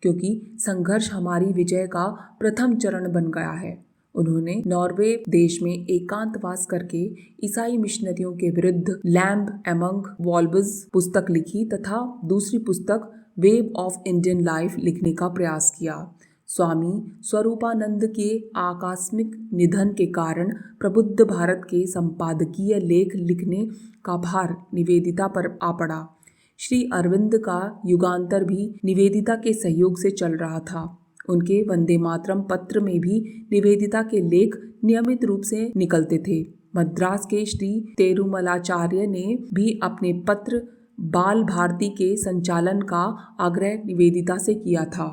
क्योंकि संघर्ष हमारी विजय का प्रथम चरण बन गया है। उन्होंने नॉर्वे देश में एकांतवास करके ईसाई मिशनरियों के विरुद्ध लैम्ब एमंग वॉल्व्स पुस्तक लिखी तथा दूसरी पुस्तक वेब ऑफ इंडियन लाइफ लिखने का प्रयास किया। स्वामी स्वरूपानंद के आकस्मिक निधन के कारण प्रबुद्ध भारत के संपादकीय लेख लिखने का भार निवेदिता पर आ पड़ा। श्री अरविंद का युगांतर भी निवेदिता के सहयोग से चल रहा था। उनके वंदे मातरम पत्र में भी निवेदिता के लेख नियमित रूप से निकलते थे। मद्रास के श्री तेरुमलाचार्य ने भी अपने पत्र बाल भारती के संचालन का आग्रह निवेदिता से किया था,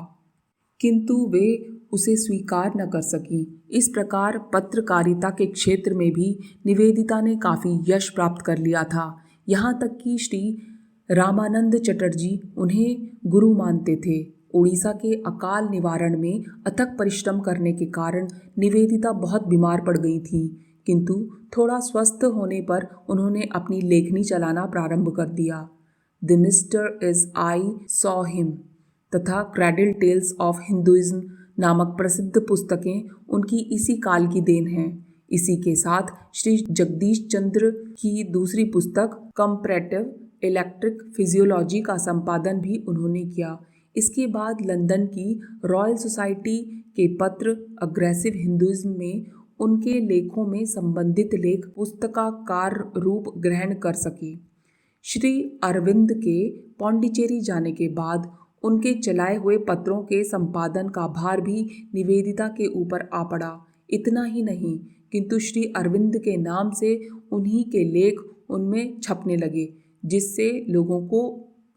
किंतु वे उसे स्वीकार न कर सकी। इस प्रकार पत्रकारिता के क्षेत्र में भी निवेदिता ने काफी यश प्राप्त कर लिया था। यहाँ तक कि श्री रामानंद चटर्जी उन्हें गुरु मानते थे। उड़ीसा के अकाल निवारण में अथक परिश्रम करने के कारण निवेदिता बहुत बीमार पड़ गई थीं, किंतु थोड़ा स्वस्थ होने पर उन्होंने अपनी लेखनी चलाना प्रारंभ कर दिया। The mister is I saw him तथा क्रैडल टेल्स ऑफ हिंदुइज्म नामक प्रसिद्ध पुस्तकें उनकी इसी काल की देन हैं। इसी के साथ श्री जगदीश चंद्र की दूसरी पुस्तक कंपैरेटिव इलेक्ट्रिक फिजियोलॉजी का संपादन भी उन्होंने किया। इसके बाद लंदन की रॉयल सोसाइटी के पत्र अग्रेसिव हिंदुइज्म में उनके लेखों में संबंधित लेख पुस्तकाकार रूप ग्रहण कर सके। श्री अरविंद के पौंडीचेरी जाने के बाद उनके चलाए हुए पत्रों के संपादन का भार भी निवेदिता के ऊपर आ पड़ा। इतना ही नहीं, किंतु श्री अरविंद के नाम से उन्हीं के लेख उनमें छपने लगे, जिससे लोगों को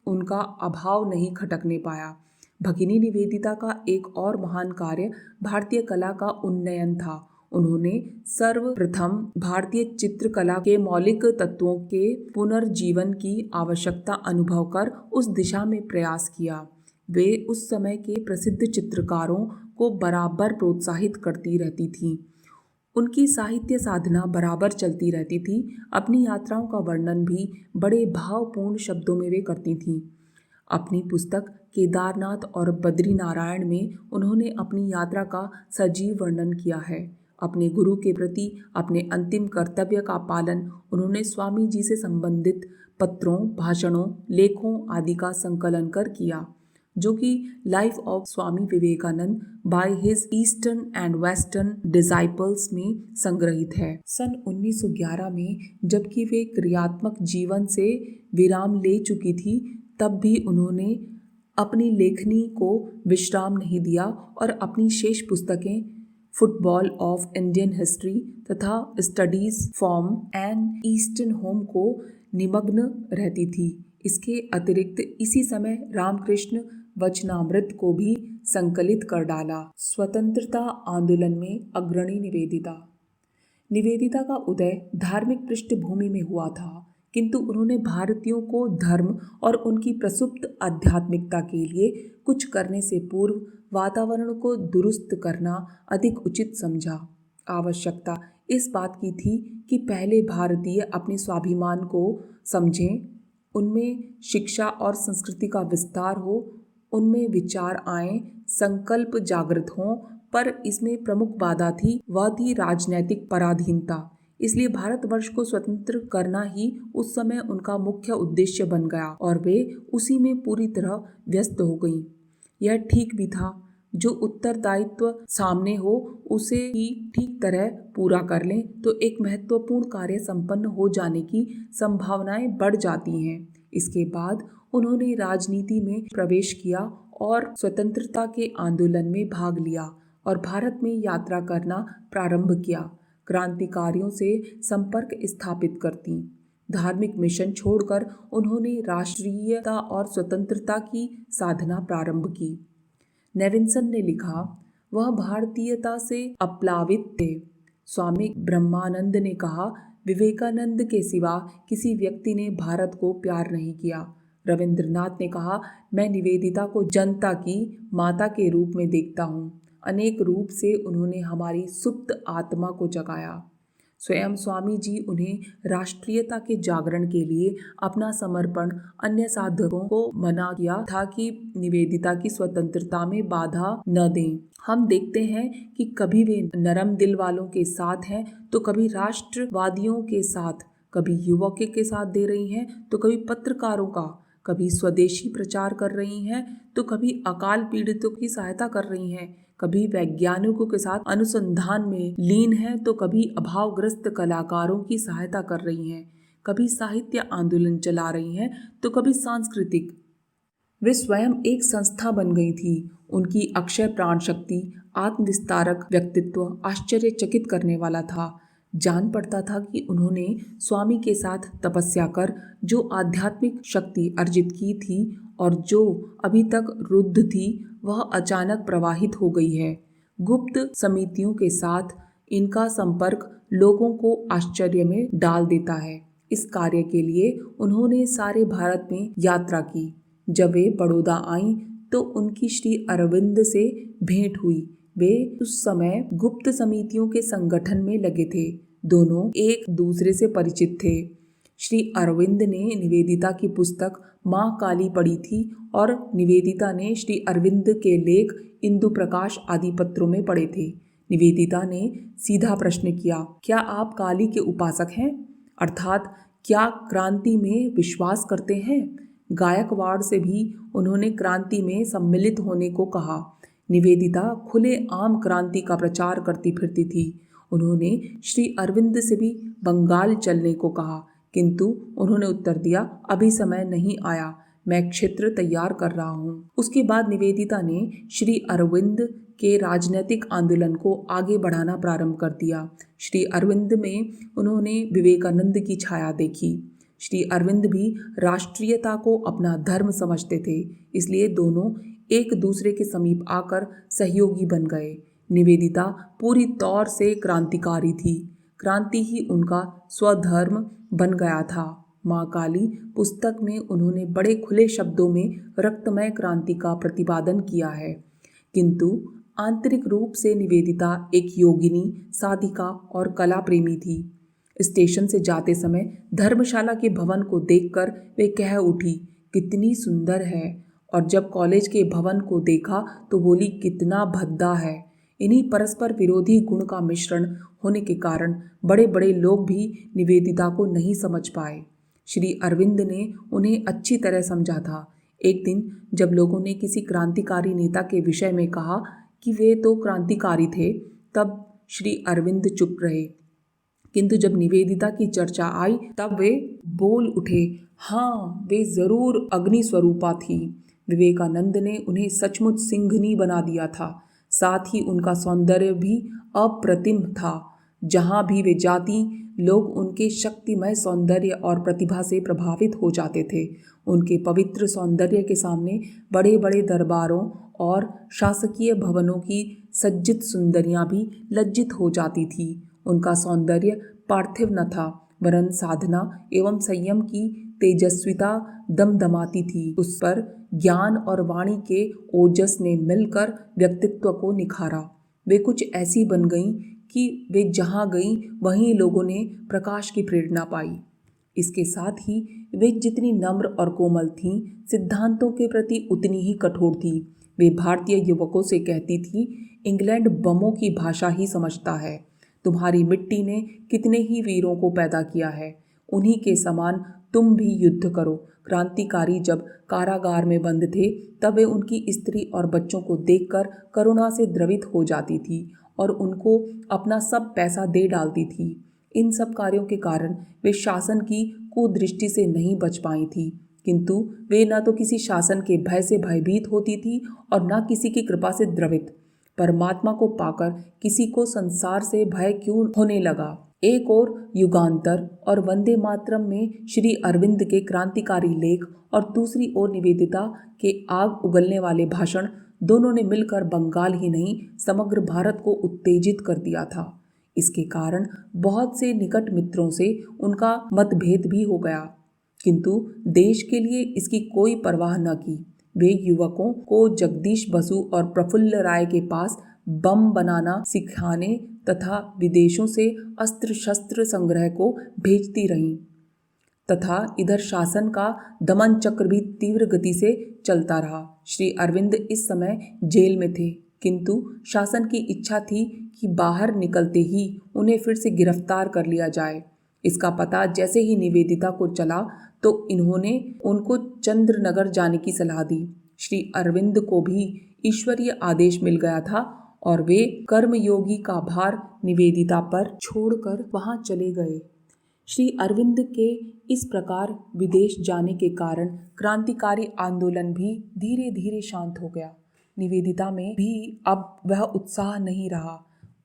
उनका अभाव नहीं खटकने पाया। भगिनी निवेदिता का एक और महान कार्य भारतीय कला का उन्नयन था। उन्होंने सर्वप्रथम भारतीय चित्रकला के मौलिक तत्वों के पुनर्जीवन की आवश्यकता अनुभव कर उस दिशा में प्रयास किया। वे उस समय के प्रसिद्ध चित्रकारों को बराबर प्रोत्साहित करती रहती थीं। उनकी साहित्य साधना बराबर चलती रहती थी। अपनी यात्राओं का वर्णन भी बड़े भावपूर्ण शब्दों में वे करती थीं। अपनी पुस्तक केदारनाथ और बद्रीनारायण में उन्होंने अपनी यात्रा का सजीव वर्णन किया है। अपने गुरु के प्रति अपने अंतिम कर्तव्य का पालन उन्होंने स्वामी जी से संबंधित पत्रों, भाषणों, लेखों आदि का संकलन कर किया, जो कि life of Swami Vivekananda by his eastern and western disciples में संग्रहित है। सन 1911 में जबकि वे क्रियात्मक जीवन से विराम ले चुकी थी, तब भी उन्होंने अपनी लेखनी को विश्राम नहीं दिया और अपनी शेष पुस्तकें फुटबॉल ऑफ इंडियन हिस्ट्री तथा studies from an eastern home को निमग्न रहती थी। इसके अतिरिक्त इसी समय रामकृष्ण वचनामृत को भी संकलित कर डाला। स्वतंत्रता आंदोलन में अग्रणी निवेदिता का उदय धार्मिक पृष्ठभूमि में हुआ था, किंतु उन्होंने भारतीयों को धर्म और उनकी प्रसुप्त आध्यात्मिकता के लिए कुछ करने से पूर्व वातावरण को दुरुस्त करना अधिक उचित समझा। आवश्यकता इस बात की थी कि पहले भारतीय अपने स्वाभिमान को समझें, उनमें शिक्षा और संस्कृति का विस्तार हो, उनमें विचार आए, संकल्प जागृत हों, पर इसमें प्रमुख बाधा थी वह थी राजनैतिक पराधीनता। इसलिए भारतवर्ष को स्वतंत्र करना ही उस समय उनका मुख्य उद्देश्य बन गया और वे उसी में पूरी तरह व्यस्त हो गईं। यह ठीक भी था। जो उत्तरदायित्व सामने हो उसे ही ठीक तरह पूरा कर लें तो एक महत्वपूर्ण कार्य संपन्न हो जाने की संभावनाएं बढ़ जाती हैं। इसके बाद उन्होंने राजनीति में प्रवेश किया और स्वतंत्रता के आंदोलन में भाग लिया और भारत में यात्रा करना प्रारंभ किया। क्रांतिकारियों से संपर्क स्थापित करती। धार्मिक मिशन छोड़कर उन्होंने राष्ट्रीयता और स्वतंत्रता की साधना प्रारंभ की। नेविन्सन ने लिखा, वह भारतीयता से अप्लावित थे। स्वामी ब्रह्मानंद ने कहा, विवेकानंद के सिवा किसी व्यक्ति ने भारत को प्यार नहीं किया। रविंद्रनाथ ने कहा, मैं निवेदिता को जनता की माता के रूप में देखता हूँ। अनेक रूप से उन्होंने हमारी सुप्त आत्मा को जगाया। स्वयं स्वामी जी उन्हें राष्ट्रीयता के जागरण के लिए अपना समर्पण अन्य साधकों को मना किया था कि निवेदिता की स्वतंत्रता में बाधा न दें। हम देखते हैं कि कभी वे नरम दिल वालों के साथ हैं तो कभी राष्ट्रवादियों के साथ, कभी युवकों के साथ दे रही हैं तो कभी पत्रकारों का, कभी स्वदेशी प्रचार कर रही हैं तो कभी अकाल पीड़ितों की सहायता कर रही हैं, कभी वैज्ञानिकों के साथ अनुसंधान में लीन हैं तो कभी अभावग्रस्त कलाकारों की सहायता कर रही हैं, कभी साहित्य आंदोलन चला रही हैं तो कभी सांस्कृतिक। वे स्वयं एक संस्था बन गई थी। उनकी अक्षय प्राण शक्ति, आत्मविस्तारक व्यक्तित्व आश्चर्यचकित करने वाला था। जान पड़ता था कि उन्होंने स्वामी के साथ तपस्या कर जो आध्यात्मिक शक्ति अर्जित की थी और जो अभी तक रुद्ध थी, वह अचानक प्रवाहित हो गई है। गुप्त समितियों के साथ इनका संपर्क लोगों को आश्चर्य में डाल देता है। इस कार्य के लिए उन्होंने सारे भारत में यात्रा की। जब वे बड़ौदा आईं तो उनकी श्री अरविंद से भेंट हुई। वे उस समय गुप्त समितियों के संगठन में लगे थे। दोनों एक दूसरे से परिचित थे। श्री अरविंद ने निवेदिता की पुस्तक माँ काली पढ़ी थी और निवेदिता ने श्री अरविंद के लेख इंदु प्रकाश आदि पत्रों में पढ़े थे। निवेदिता ने सीधा प्रश्न किया, क्या आप काली के उपासक हैं? अर्थात क्या क्रांति में विश्वास करते हैं? गायकवाड़ से भी उन्होंने क्रांति में सम्मिलित होने को कहा। निवेदिता खुले आम क्रांति का प्रचार करती फिरती थी। उन्होंने श्री अरविंद से भी बंगाल चलने को कहा, किंतु उन्होंने उत्तर दिया, अभी समय नहीं आया, मैं क्षेत्र तैयार कर रहा हूँ। उसके बाद निवेदिता ने श्री अरविंद के राजनैतिक आंदोलन को आगे बढ़ाना प्रारंभ कर दिया। श्री अरविंद में उन्होंने विवेकानंद की छाया देखी। श्री अरविंद भी राष्ट्रीयता को अपना धर्म समझते थे, इसलिए दोनों एक दूसरे के समीप आकर सहयोगी बन गए। निवेदिता पूरी तौर से क्रांतिकारी थी। क्रांति ही उनका स्वधर्म बन गया था। माँ काली पुस्तक में उन्होंने बड़े खुले शब्दों में रक्तमय क्रांति का प्रतिपादन किया है, किंतु आंतरिक रूप से निवेदिता एक योगिनी, साधिका और कला प्रेमी थी। स्टेशन से जाते समय धर्मशाला के भवन को देखकर वे कह उठी, कितनी सुंदर है। और जब कॉलेज के भवन को देखा तो बोली, कितना भद्दा है। इन्हीं परस्पर विरोधी गुण का मिश्रण होने के कारण बड़े बड़े लोग भी निवेदिता को नहीं समझ पाए। श्री अरविंद ने उन्हें अच्छी तरह समझा था। एक दिन जब लोगों ने किसी क्रांतिकारी नेता के विषय में कहा कि वे तो क्रांतिकारी थे, तब श्री अरविंद चुप रहे, किंतु जब निवेदिता की चर्चा आई तब वे बोल उठे, हाँ, वे जरूर अग्नि स्वरूपा थी। विवेकानंद ने उन्हें सचमुच सिंघनी बना दिया था। साथ ही उनका सौंदर्य भी अप्रतिम था। जहाँ भी वे जाती, लोग उनके शक्तिमय सौंदर्य और प्रतिभा से प्रभावित हो जाते थे। उनके पवित्र सौंदर्य के सामने बड़े बड़े दरबारों और शासकीय भवनों की सज्जित सुंदरियां भी लज्जित हो जाती थी। उनका सौंदर्य पार्थिव न था, वरन साधना एवं संयम की तेजस्विता दमदमाती थी। उस पर ज्ञान और वाणी के ओजस ने मिलकर व्यक्तित्व को निखारा। वे कुछ ऐसी बन गईं कि वे जहाँ गईं वहीं लोगों ने प्रकाश की प्रेरणा पाई। इसके साथ ही वे जितनी नम्र और कोमल थीं, सिद्धांतों के प्रति उतनी ही कठोर थीं। वे भारतीय युवकों से कहती थी, इंग्लैंड बमों की भाषा ही समझता है। तुम्हारी मिट्टी ने कितने ही वीरों को पैदा किया है, उन्हीं के समान तुम भी युद्ध करो। क्रांतिकारी जब कारागार में बंद थे तब वे उनकी स्त्री और बच्चों को देखकर करुणा से द्रवित हो जाती थी और उनको अपना सब पैसा दे डालती थी। इन सब कार्यों के कारण वे शासन की कुदृष्टि से नहीं बच पाई थी, किंतु वे न तो किसी शासन के भय से भयभीत होती थी और न किसी की कृपा से द्रवित। परमात्मा को पाकर किसी को संसार से भय क्यों होने लगा। एक और युगांतर और वंदे मातरम में श्री अरविंद के क्रांतिकारी लेख और दूसरी ओर निवेदिता के आग उगलने वाले भाषण, दोनों ने मिलकर बंगाल ही नहीं समग्र भारत को उत्तेजित कर दिया था। इसके कारण बहुत से निकट मित्रों से उनका मतभेद भी हो गया, किंतु देश के लिए इसकी कोई परवाह न की। वे युवकों को जगदीश बसु और प्रफुल्ल राय के पास बम बनाना सिखाने तथा विदेशों से अस्त्र शस्त्र संग्रह को भेजती रहीं, तथा इधर शासन का दमन चक्र भी तीव्र गति से चलता रहा। श्री अरविंद इस समय जेल में थे, किंतु शासन की इच्छा थी कि बाहर निकलते ही उन्हें फिर से गिरफ्तार कर लिया जाए। इसका पता जैसे ही निवेदिता को चला तो इन्होंने उनको चंद्रनगर जाने की सलाह दी। श्री अरविंद को भी ईश्वरीय आदेश मिल गया था और वे कर्मयोगी का भार निवेदिता पर छोड़कर वहां चले गए। श्री अरविंद के इस प्रकार विदेश जाने के कारण क्रांतिकारी आंदोलन भी धीरे धीरे शांत हो गया। निवेदिता में भी अब वह उत्साह नहीं रहा।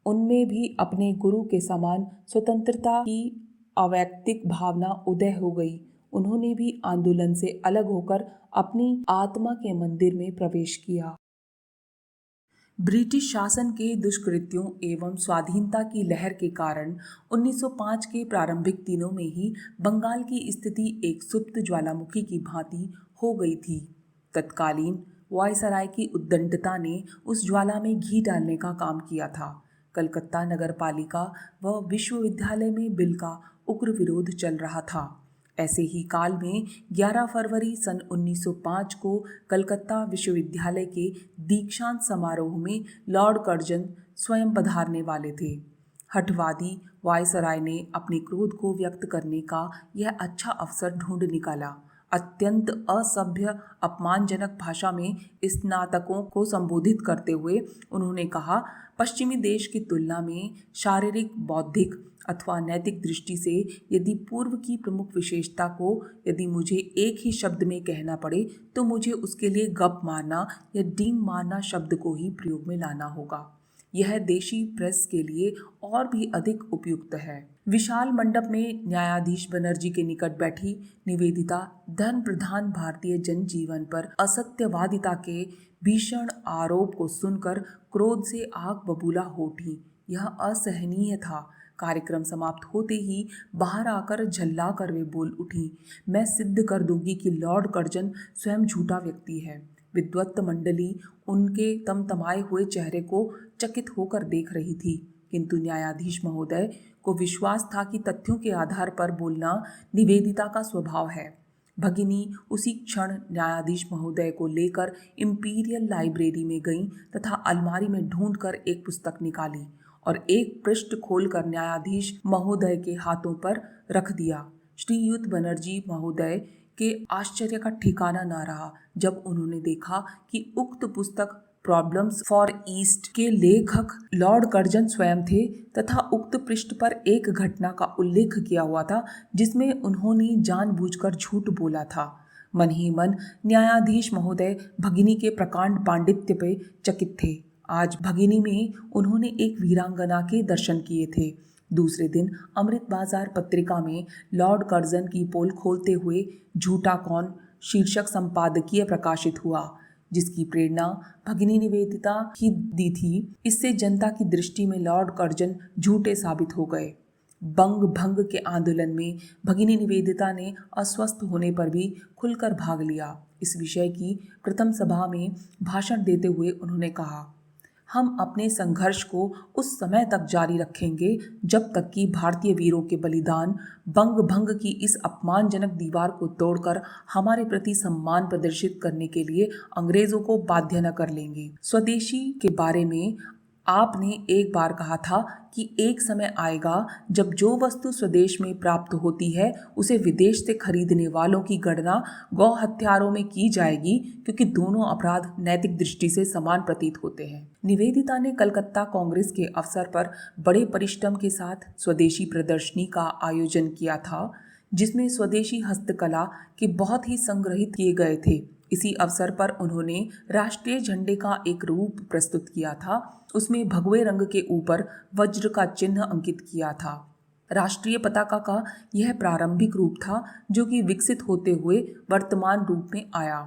उनमें भी अपने गुरु के समान स्वतंत्रता की अवैयक्तिक भावना उदय हो गई। उन्होंने भी आंदोलन से अलग होकर अपनी आत्मा के मंदिर में प्रवेश किया। ब्रिटिश शासन के दुष्कृत्यों एवं स्वाधीनता की लहर के कारण 1905 के प्रारंभिक दिनों में ही बंगाल की स्थिति एक सुप्त ज्वालामुखी की भांति हो गई थी। तत्कालीन वायसराय की उद्दंडता ने उस ज्वाला में घी डालने का काम किया था। कलकत्ता नगरपालिका व विश्वविद्यालय में बिल का उग्र विरोध चल रहा था। ऐसे ही काल में 11 फरवरी सन 1905 को कलकत्ता विश्वविद्यालय के दीक्षांत समारोह में लॉर्ड कर्जन स्वयं पधारने वाले थे। हठवादी वायसराय ने अपने क्रोध को व्यक्त करने का यह अच्छा अवसर ढूंढ निकाला। अत्यंत असभ्य अपमानजनक भाषा में स्नातकों को संबोधित करते हुए उन्होंने कहा, पश्चिमी देश की तुलना में शारीरिक, बौद्धिक अथवा नैतिक दृष्टि से यदि पूर्व की प्रमुख विशेषता को यदि मुझे एक ही शब्द में कहना पड़े तो मुझे उसके लिए गप मारना या डींग मारना शब्द को ही प्रयोग में लाना होगा। यह देशी प्रेस के लिए और भी अधिक उपयुक्त है। विशाल मंडप में न्यायाधीश बनर्जी के निकट बैठी निवेदिता धन प्रधान भारतीय जनजीवन पर असत्यवादिता के भीषण आरोप को सुनकर क्रोध से आग बबूला हो उठी। यह असहनीय था। कार्यक्रम समाप्त होते ही बाहर आकर झल्ला कर वे बोल उठी, मैं सिद्ध कर दूंगी कि लॉर्ड कर्जन स्वयं झूठा व्यक्ति है। विद्वत मंडली उनके तमतमाए हुए चेहरे को चकित होकर देख रही थी, किंतु न्यायाधीश महोदय को विश्वास था कि तथ्यों के आधार पर बोलना निवेदिता का स्वभाव है। भगिनी उसी क्षण न्यायाधीश महोदय को लेकर इंपीरियल लाइब्रेरी में गईं तथा अलमारी में ढूंढकर एक पुस्तक निकाली और एक पृष्ठ खोलकर न्यायाधीश महोदय के हाथों पर रख दिया। श्रीयुत बनर्जी महोदय के आश्चर्य का ठिकाना न रहा जब उन्होंने देखा कि उक्त पुस्तक प्रॉब्लम्स फॉर ईस्ट के लेखक लॉर्ड कर्जन स्वयं थे तथा उक्त पृष्ठ पर एक घटना का उल्लेख किया हुआ था जिसमें उन्होंने जानबूझकर झूठ बोला था। मन ही मन न्यायाधीश महोदय भगिनी के प्रकांड पांडित्य पे चकित थे। आज भगिनी में उन्होंने एक वीरांगना के दर्शन किए थे। दूसरे दिन अमृत बाजार पत्रिका में लॉर्ड कर्जन की पोल खोलते हुए झूठा कौन शीर्षक संपादकीय प्रकाशित हुआ, जिसकी प्रेरणा भगिनी निवेदिता ही दी थी। इससे जनता की दृष्टि में लॉर्ड कर्जन झूठे साबित हो गए। बंग भंग के आंदोलन में भगिनी निवेदिता ने अस्वस्थ होने पर भी खुलकर भाग लिया। इस विषय की प्रथम सभा में भाषण देते हुए उन्होंने कहा, हम अपने संघर्ष को उस समय तक जारी रखेंगे जब तक कि भारतीय वीरों के बलिदान बंग भंग की इस अपमानजनक दीवार को तोड़कर हमारे प्रति सम्मान प्रदर्शित करने के लिए अंग्रेजों को बाध्य न कर लेंगे। स्वदेशी के बारे में आपने एक बार कहा था कि एक समय आएगा जब जो वस्तु स्वदेश में प्राप्त होती है उसे विदेश से खरीदने वालों की गणना गौ हत्यारों में की जाएगी, क्योंकि दोनों अपराध नैतिक दृष्टि से समान प्रतीत होते हैं। निवेदिता ने कलकत्ता कांग्रेस के अवसर पर बड़े परिश्रम के साथ स्वदेशी प्रदर्शनी का आयोजन किया था, जिसमें स्वदेशी हस्तकला के बहुत ही संग्रहित किए गए थे। इसी अवसर पर उन्होंने राष्ट्रीय झंडे का एक रूप प्रस्तुत किया था। उसमें भगवे रंग के ऊपर वज्र का चिन्ह अंकित किया था। राष्ट्रीय पताका का यह प्रारंभिक रूप था जो कि विकसित होते हुए वर्तमान रूप में आया।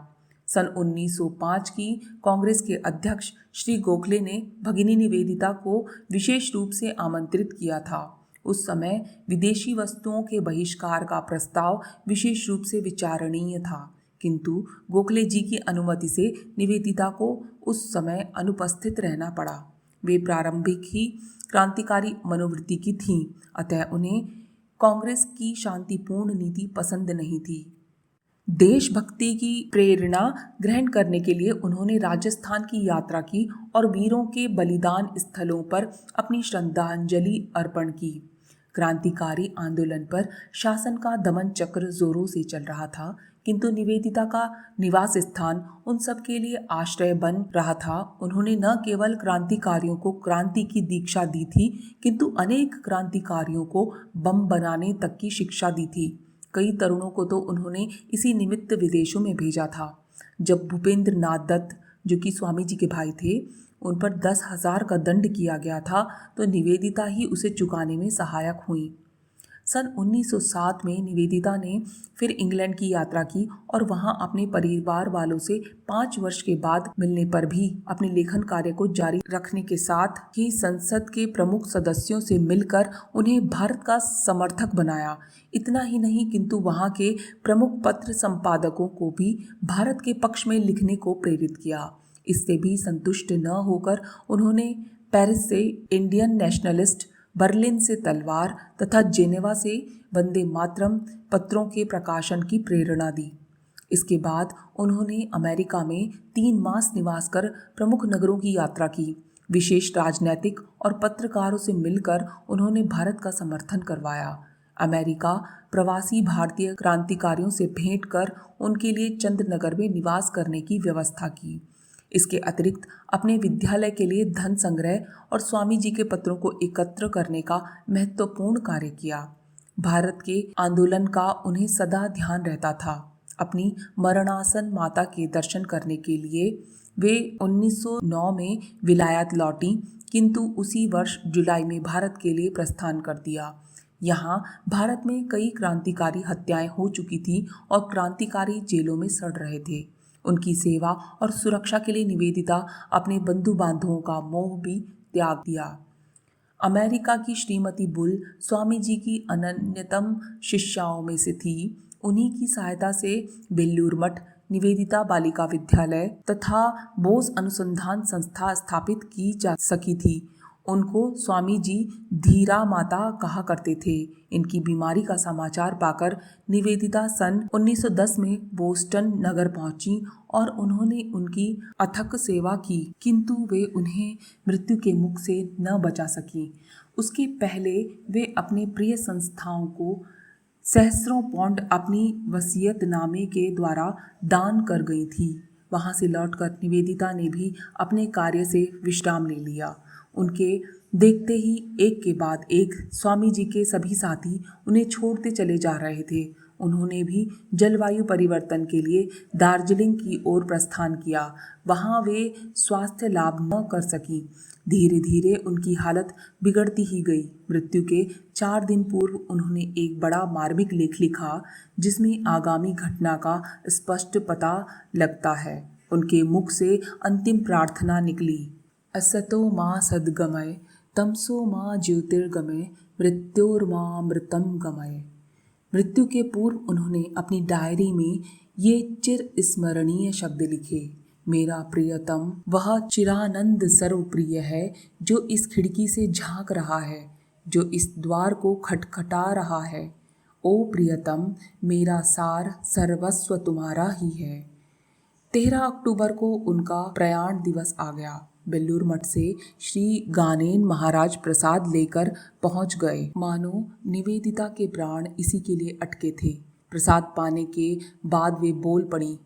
सन 1905 की कांग्रेस के अध्यक्ष श्री गोखले ने भगिनी निवेदिता को विशेष रूप से आमंत्रित किया था। उस समय विदेशी वस्तुओं के बहिष्कार का प्रस्ताव विशेष रूप से विचारणीय था, किंतु गोखले जी की अनुमति से निवेदिता को उस समय अनुपस्थित रहना पड़ा। वे प्रारंभिक ही क्रांतिकारी मनोवृत्ति की थीं, अतः उन्हें कांग्रेस की शांतिपूर्ण नीति पसंद नहीं थी। देशभक्ति की प्रेरणा ग्रहण करने के लिए उन्होंने राजस्थान की यात्रा की और वीरों के बलिदान स्थलों पर अपनी श्रद्धांजलि अर्पण की। क्रांतिकारी आंदोलन पर शासन का दमन चक्र जोरों से चल रहा था, किंतु निवेदिता का निवास स्थान उन सब के लिए आश्रय बन रहा था। उन्होंने न केवल क्रांतिकारियों को क्रांति की दीक्षा दी थी, किंतु अनेक क्रांतिकारियों को बम बनाने तक की शिक्षा दी थी। कई तरुणों को तो उन्होंने इसी निमित्त विदेशों में भेजा था। जब भूपेंद्र नाथ दत्त, जो कि स्वामी जी के भाई थे, उन पर 10,000 का दंड किया गया था, तो निवेदिता ही उसे चुकाने में सहायक हुई। सन 1907 में निवेदिता ने फिर इंग्लैंड की यात्रा की और वहां अपने परिवार वालों से 5 वर्ष के बाद मिलने पर भी अपने लेखन कार्य को जारी रखने के साथ ही संसद के प्रमुख सदस्यों से मिलकर उन्हें भारत का समर्थक बनाया। इतना ही नहीं, किंतु वहां के प्रमुख पत्र संपादकों को भी भारत के पक्ष में लिखने को प्रेरित किया। इससे भी संतुष्ट न होकर उन्होंने पेरिस से इंडियन नेशनलिस्ट, बर्लिन से तलवार तथा जेनेवा से वंदे मातरम पत्रों के प्रकाशन की प्रेरणा दी। इसके बाद उन्होंने अमेरिका में 3 मास निवास कर प्रमुख नगरों की यात्रा की। विशेष राजनैतिक और पत्रकारों से मिलकर उन्होंने भारत का समर्थन करवाया। अमेरिका प्रवासी भारतीय क्रांतिकारियों से भेंट कर उनके लिए चंद्रनगर में निवास करने की व्यवस्था की। इसके अतिरिक्त अपने विद्यालय के लिए धन संग्रह और स्वामी जी के पत्रों को एकत्र करने का महत्वपूर्ण कार्य किया। भारत के आंदोलन का उन्हें सदा ध्यान रहता था। अपनी मरणासन माता के दर्शन करने के लिए वे 1909 में विलायत लौटी, किंतु उसी वर्ष जुलाई में भारत के लिए प्रस्थान कर दिया। यहाँ भारत में कई क्रांतिकारी हत्याएं हो चुकी थी और क्रांतिकारी जेलों में सड़ रहे थे। उनकी सेवा और सुरक्षा के लिए निवेदिता अपने बंधु बांधवों का मोह भी त्याग दिया। अमेरिका की श्रीमती बुल स्वामी जी की अनन्यतम शिष्याओं में से थी। उन्हीं की सहायता से बेल्लूर मठ, निवेदिता बालिका विद्यालय तथा बोस अनुसंधान संस्था स्थापित की जा सकी थी। उनको स्वामी जी धीरा माता कहा करते थे। इनकी बीमारी का समाचार पाकर निवेदिता सन 1910 में बोस्टन नगर पहुंची और उन्होंने उनकी अथक सेवा की, किंतु वे उन्हें मृत्यु के मुख से न बचा सकी। उसके पहले वे अपने प्रिय संस्थाओं को सहस्रों पौंड अपनी वसीयतनामे के द्वारा दान कर गई थी। वहां से लौटकर निवेदिता ने भी अपने कार्य से विश्राम ले लिया। उनके देखते ही एक के बाद एक स्वामी जी के सभी साथी उन्हें छोड़ते चले जा रहे थे। उन्होंने भी जलवायु परिवर्तन के लिए दार्जिलिंग की ओर प्रस्थान किया। वहां वे स्वास्थ्य लाभ न कर सकी। धीरे धीरे उनकी हालत बिगड़ती ही गई। मृत्यु के 4 दिन पूर्व उन्होंने एक बड़ा मार्मिक लेख लिखा, जिसमें आगामी घटना का स्पष्ट पता लगता है। उनके मुख से अंतिम प्रार्थना निकली, असतो मां सद्गमय तमसो मां ज्योतिर्गमय मृत्योर्मामृतम गमय। मृत्यु के पूर्व उन्होंने अपनी डायरी में ये चिर स्मरणीय शब्द लिखे, मेरा प्रियतम वह चिरानंद सर्वप्रिय है जो इस खिड़की से झांक रहा है, जो इस द्वार को खटखटा रहा है। ओ प्रियतम, मेरा सार सर्वस्व तुम्हारा ही है। 13 अक्टूबर को उनका प्रयाण दिवस आ गया। बेल्लूर मठ से श्री गानेन महाराज प्रसाद लेकर पहुंच गए। मानो निवेदिता के प्राण इसी के लिए अटके थे। प्रसाद पाने के बाद वे बोल पड़ी,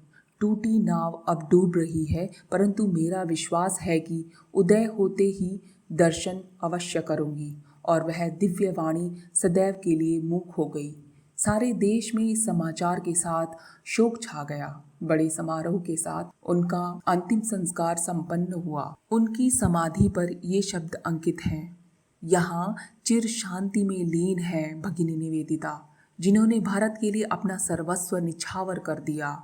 टूटी नाव अब डूब रही है, परंतु मेरा विश्वास है कि उदय होते ही दर्शन अवश्य करूंगी। और वह दिव्य वाणी सदैव के लिए मूक हो गई। सारे देश में इस समाचार के साथ शोक छा गया। बड़े समारोह के साथ उनका अंतिम संस्कार संपन्न हुआ। उनकी समाधि पर ये शब्द अंकित हैं, यहाँ चिर शांति में लीन है भगिनी निवेदिता, जिन्होंने भारत के लिए अपना सर्वस्व निछावर कर दिया।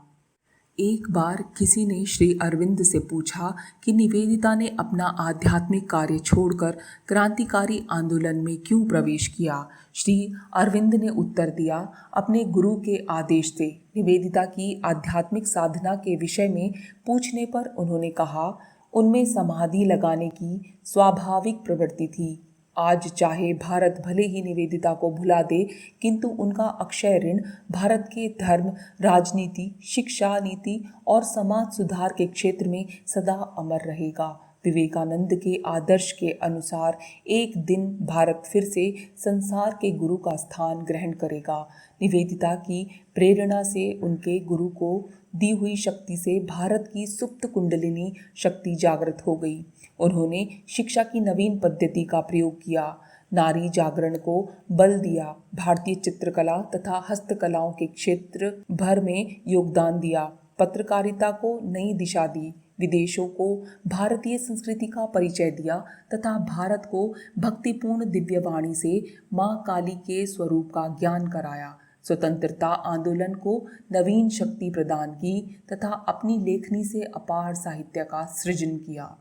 एक बार किसी ने श्री अरविंद से पूछा कि निवेदिता ने अपना आध्यात्मिक कार्य छोड़कर क्रांतिकारी आंदोलन में क्यों प्रवेश किया। श्री अरविंद ने उत्तर दिया, अपने गुरु के आदेश से। निवेदिता की आध्यात्मिक साधना के विषय में पूछने पर उन्होंने कहा, उनमें समाधि लगाने की स्वाभाविक प्रवृत्ति थी। आज चाहे भारत भले ही निवेदिता को भुला दे, किंतु उनका अक्षय ऋण भारत के धर्म, राजनीति, शिक्षा नीति और समाज सुधार के क्षेत्र में सदा अमर रहेगा विवेकानंद के आदर्श के अनुसार एक दिन भारत फिर से संसार के गुरु का स्थान ग्रहण करेगा। निवेदिता की प्रेरणा से उनके गुरु को दी हुई शक्ति से भारत की सुप्त कुंडलिनी शक्ति जागृत हो गई। उन्होंने शिक्षा की नवीन पद्धति का प्रयोग किया, नारी जागरण को बल दिया, भारतीय चित्रकला तथा हस्तकलाओं के क्षेत्र भर में योगदान दिया, पत्रकारिता को नई दिशा दी, विदेशों को भारतीय संस्कृति का परिचय दिया तथा भारत को भक्तिपूर्ण दिव्यवाणी से माँ काली के स्वरूप का ज्ञान कराया। स्वतंत्रता आंदोलन को नवीन शक्ति प्रदान की तथा अपनी लेखनी से अपार साहित्य का सृजन किया।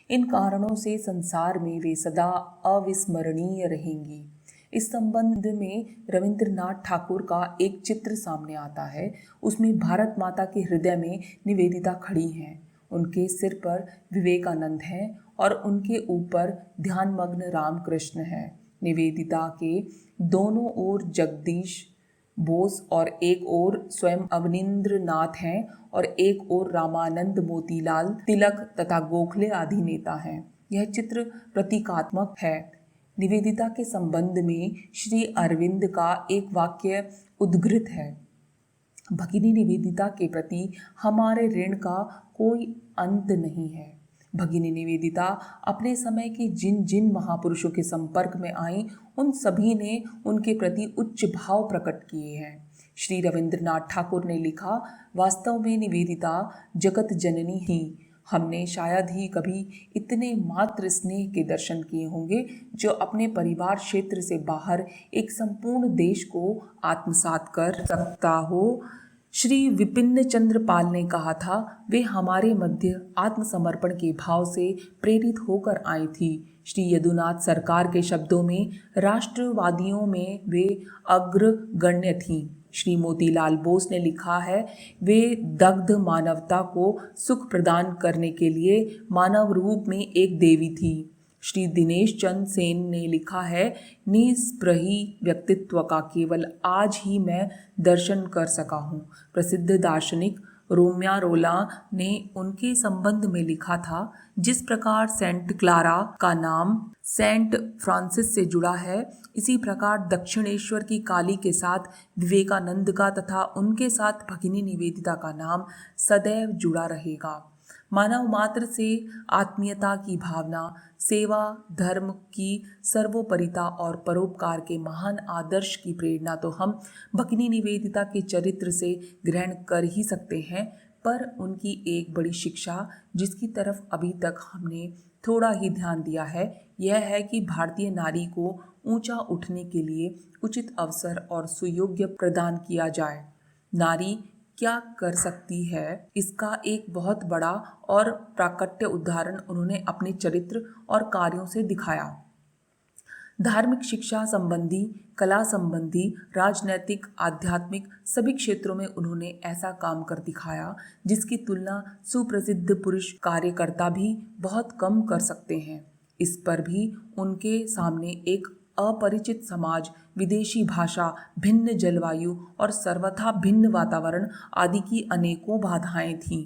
इन कारणों से संसार में वे सदा अविस्मरणीय रहेंगी। इस संबंध में रविंद्रनाथ ठाकुर का एक चित्र सामने आता है। उसमें भारत माता के हृदय में निवेदिता खड़ी हैं। उनके सिर पर विवेकानंद हैं और उनके ऊपर ध्यानमग्न रामकृष्ण हैं। निवेदिता के दोनों ओर जगदीश बोस और एक ओर स्वयं अवनींद्र नाथ हैं और एक ओर रामानंद, मोतीलाल, तिलक तथा गोखले आदि नेता हैं। यह चित्र प्रतीकात्मक है। निवेदिता के संबंध में श्री अरविंद का एक वाक्य उद्धृत है। भगिनी निवेदिता के प्रति हमारे ऋण का कोई अंत नहीं है। भगिनी निवेदिता अपने समय के जिन जिन महापुरुषों के संपर्क में आई, उन सभी ने उनके प्रति उच्च भाव प्रकट किए हैं। श्री रविंद्रनाथ ठाकुर ने लिखा, वास्तव में निवेदिता जगत जननी ही। हमने शायद ही कभी इतने मात्र स्नेह के दर्शन किए होंगे जो अपने परिवार क्षेत्र से बाहर एक संपूर्ण देश को आत्मसात कर सकता हो। श्री विपिन चंद्र पाल ने कहा था, वे हमारे मध्य आत्मसमर्पण के भाव से प्रेरित होकर आई थी। श्री यदुनाथ सरकार के शब्दों में, राष्ट्रवादियों में वे अग्रगण्य थीं। श्री मोतीलाल बोस ने लिखा है, वे दग्ध मानवता को सुख प्रदान करने के लिए मानव रूप में एक देवी थी। श्री दिनेश चंद सेन ने लिखा है, निस्पृही व्यक्तित्व का केवल आज ही मैं दर्शन कर सका हूँ। प्रसिद्ध दार्शनिक रोम्यारोला ने उनके संबंध में लिखा था, जिस प्रकार सेंट क्लारा का नाम सेंट फ्रांसिस से जुड़ा है, इसी प्रकार दक्षिणेश्वर की काली के साथ विवेकानंद का तथा उनके साथ भगिनी निवेदिता का नाम सदैव जुड़ा रहेगा। मानव मात्र से आत्मीयता की भावना, सेवा, धर्म की सर्वोपरिता और परोपकार के महान आदर्श की प्रेरणा तो हम भगिनी निवेदिता के चरित्र से ग्रहण कर ही सकते हैं, पर उनकी एक बड़ी शिक्षा जिसकी तरफ अभी तक हमने थोड़ा ही ध्यान दिया है, यह है कि भारतीय नारी को ऊंचा उठने के लिए उचित अवसर और सुयोग्य प्रदान किया जाए। नारी क्या कर सकती है, इसका एक बहुत बड़ा और प्राकट्य उदाहरण उन्होंने अपने चरित्र और कार्यों से दिखाया। धार्मिक शिक्षा संबंधी, कला संबंधी, राजनैतिक, आध्यात्मिक सभी क्षेत्रों में उन्होंने ऐसा काम कर दिखाया जिसकी तुलना सुप्रसिद्ध पुरुष कार्यकर्ता भी बहुत कम कर सकते हैं। इस पर भी उनके सामने एक अपरिचित समाज, विदेशी भाषा, भिन्न जलवायु और सर्वथा भिन्न वातावरण आदि की अनेकों बाधाएं थीं।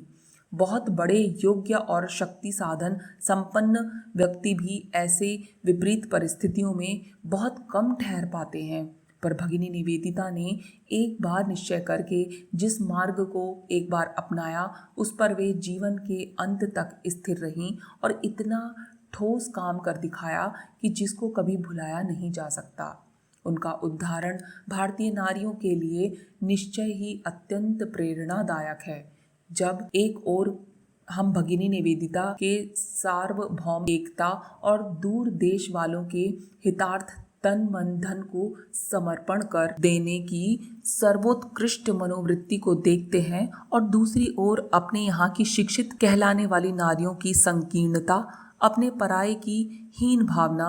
बहुत बड़े योग्य और शक्ति साधन संपन्न व्यक्ति भी ऐसे विपरीत परिस्थितियों में बहुत कम ठहर पाते हैं, पर भगिनी निवेदिता ने एक बार निश्चय करके जिस मार्ग को एक बार अपनाया, उस पर वे जीवन के अंत तक स्थिर रहीं और इतना ठोस काम कर दिखाया कि जिसको कभी भुलाया नहीं जा सकता। उनका उदाहरण भारतीय नारियों के लिए निश्चय ही अत्यंत प्रेरणादायक है। जब एक ओर हम भगिनी निवेदिता के सार्वभौम एकता और दूर देश वालों के हितार्थ तन मन धन को समर्पण कर देने की सर्वोत्कृष्ट मनोवृत्ति को देखते हैं, और दूसरी ओर अपने यहाँ की शिक्षित कहलाने वाली नारियों की संकीर्णता, अपने पराये की हीन भावना,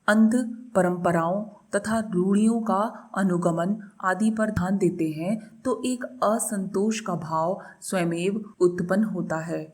अंध परंपराओं तथा रूढ़ियों का अनुगमन आदि पर ध्यान देते हैं, तो एक असंतोष का भाव स्वयमेव उत्पन्न होता है।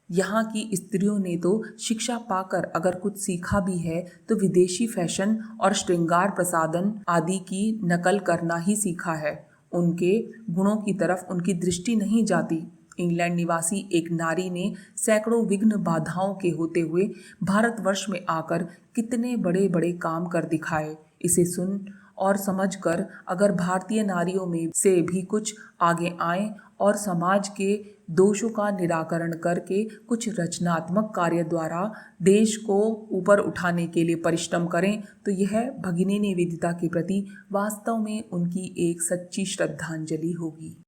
यहाँ की स्त्रियों ने तो शिक्षा पाकर अगर कुछ सीखा भी है तो विदेशी फैशन और श्रृंगार प्रसाधन आदि की नकल करना ही सीखा है। उनके गुणों की तरफ उनकी दृष्टि नहीं जाती। इंग्लैंड निवासी एक नारी ने सैकड़ों विघ्न बाधाओं के होते हुए भारतवर्ष में आकर कितने बड़े बड़े काम कर दिखाए। इसे सुन और समझकर अगर भारतीय नारियों में से भी कुछ आगे आए और समाज के दोषों का निराकरण करके कुछ रचनात्मक कार्य द्वारा देश को ऊपर उठाने के लिए परिश्रम करें, तो यह भगिनी निवेदिता के प्रति वास्तव में उनकी एक सच्ची श्रद्धांजलि होगी।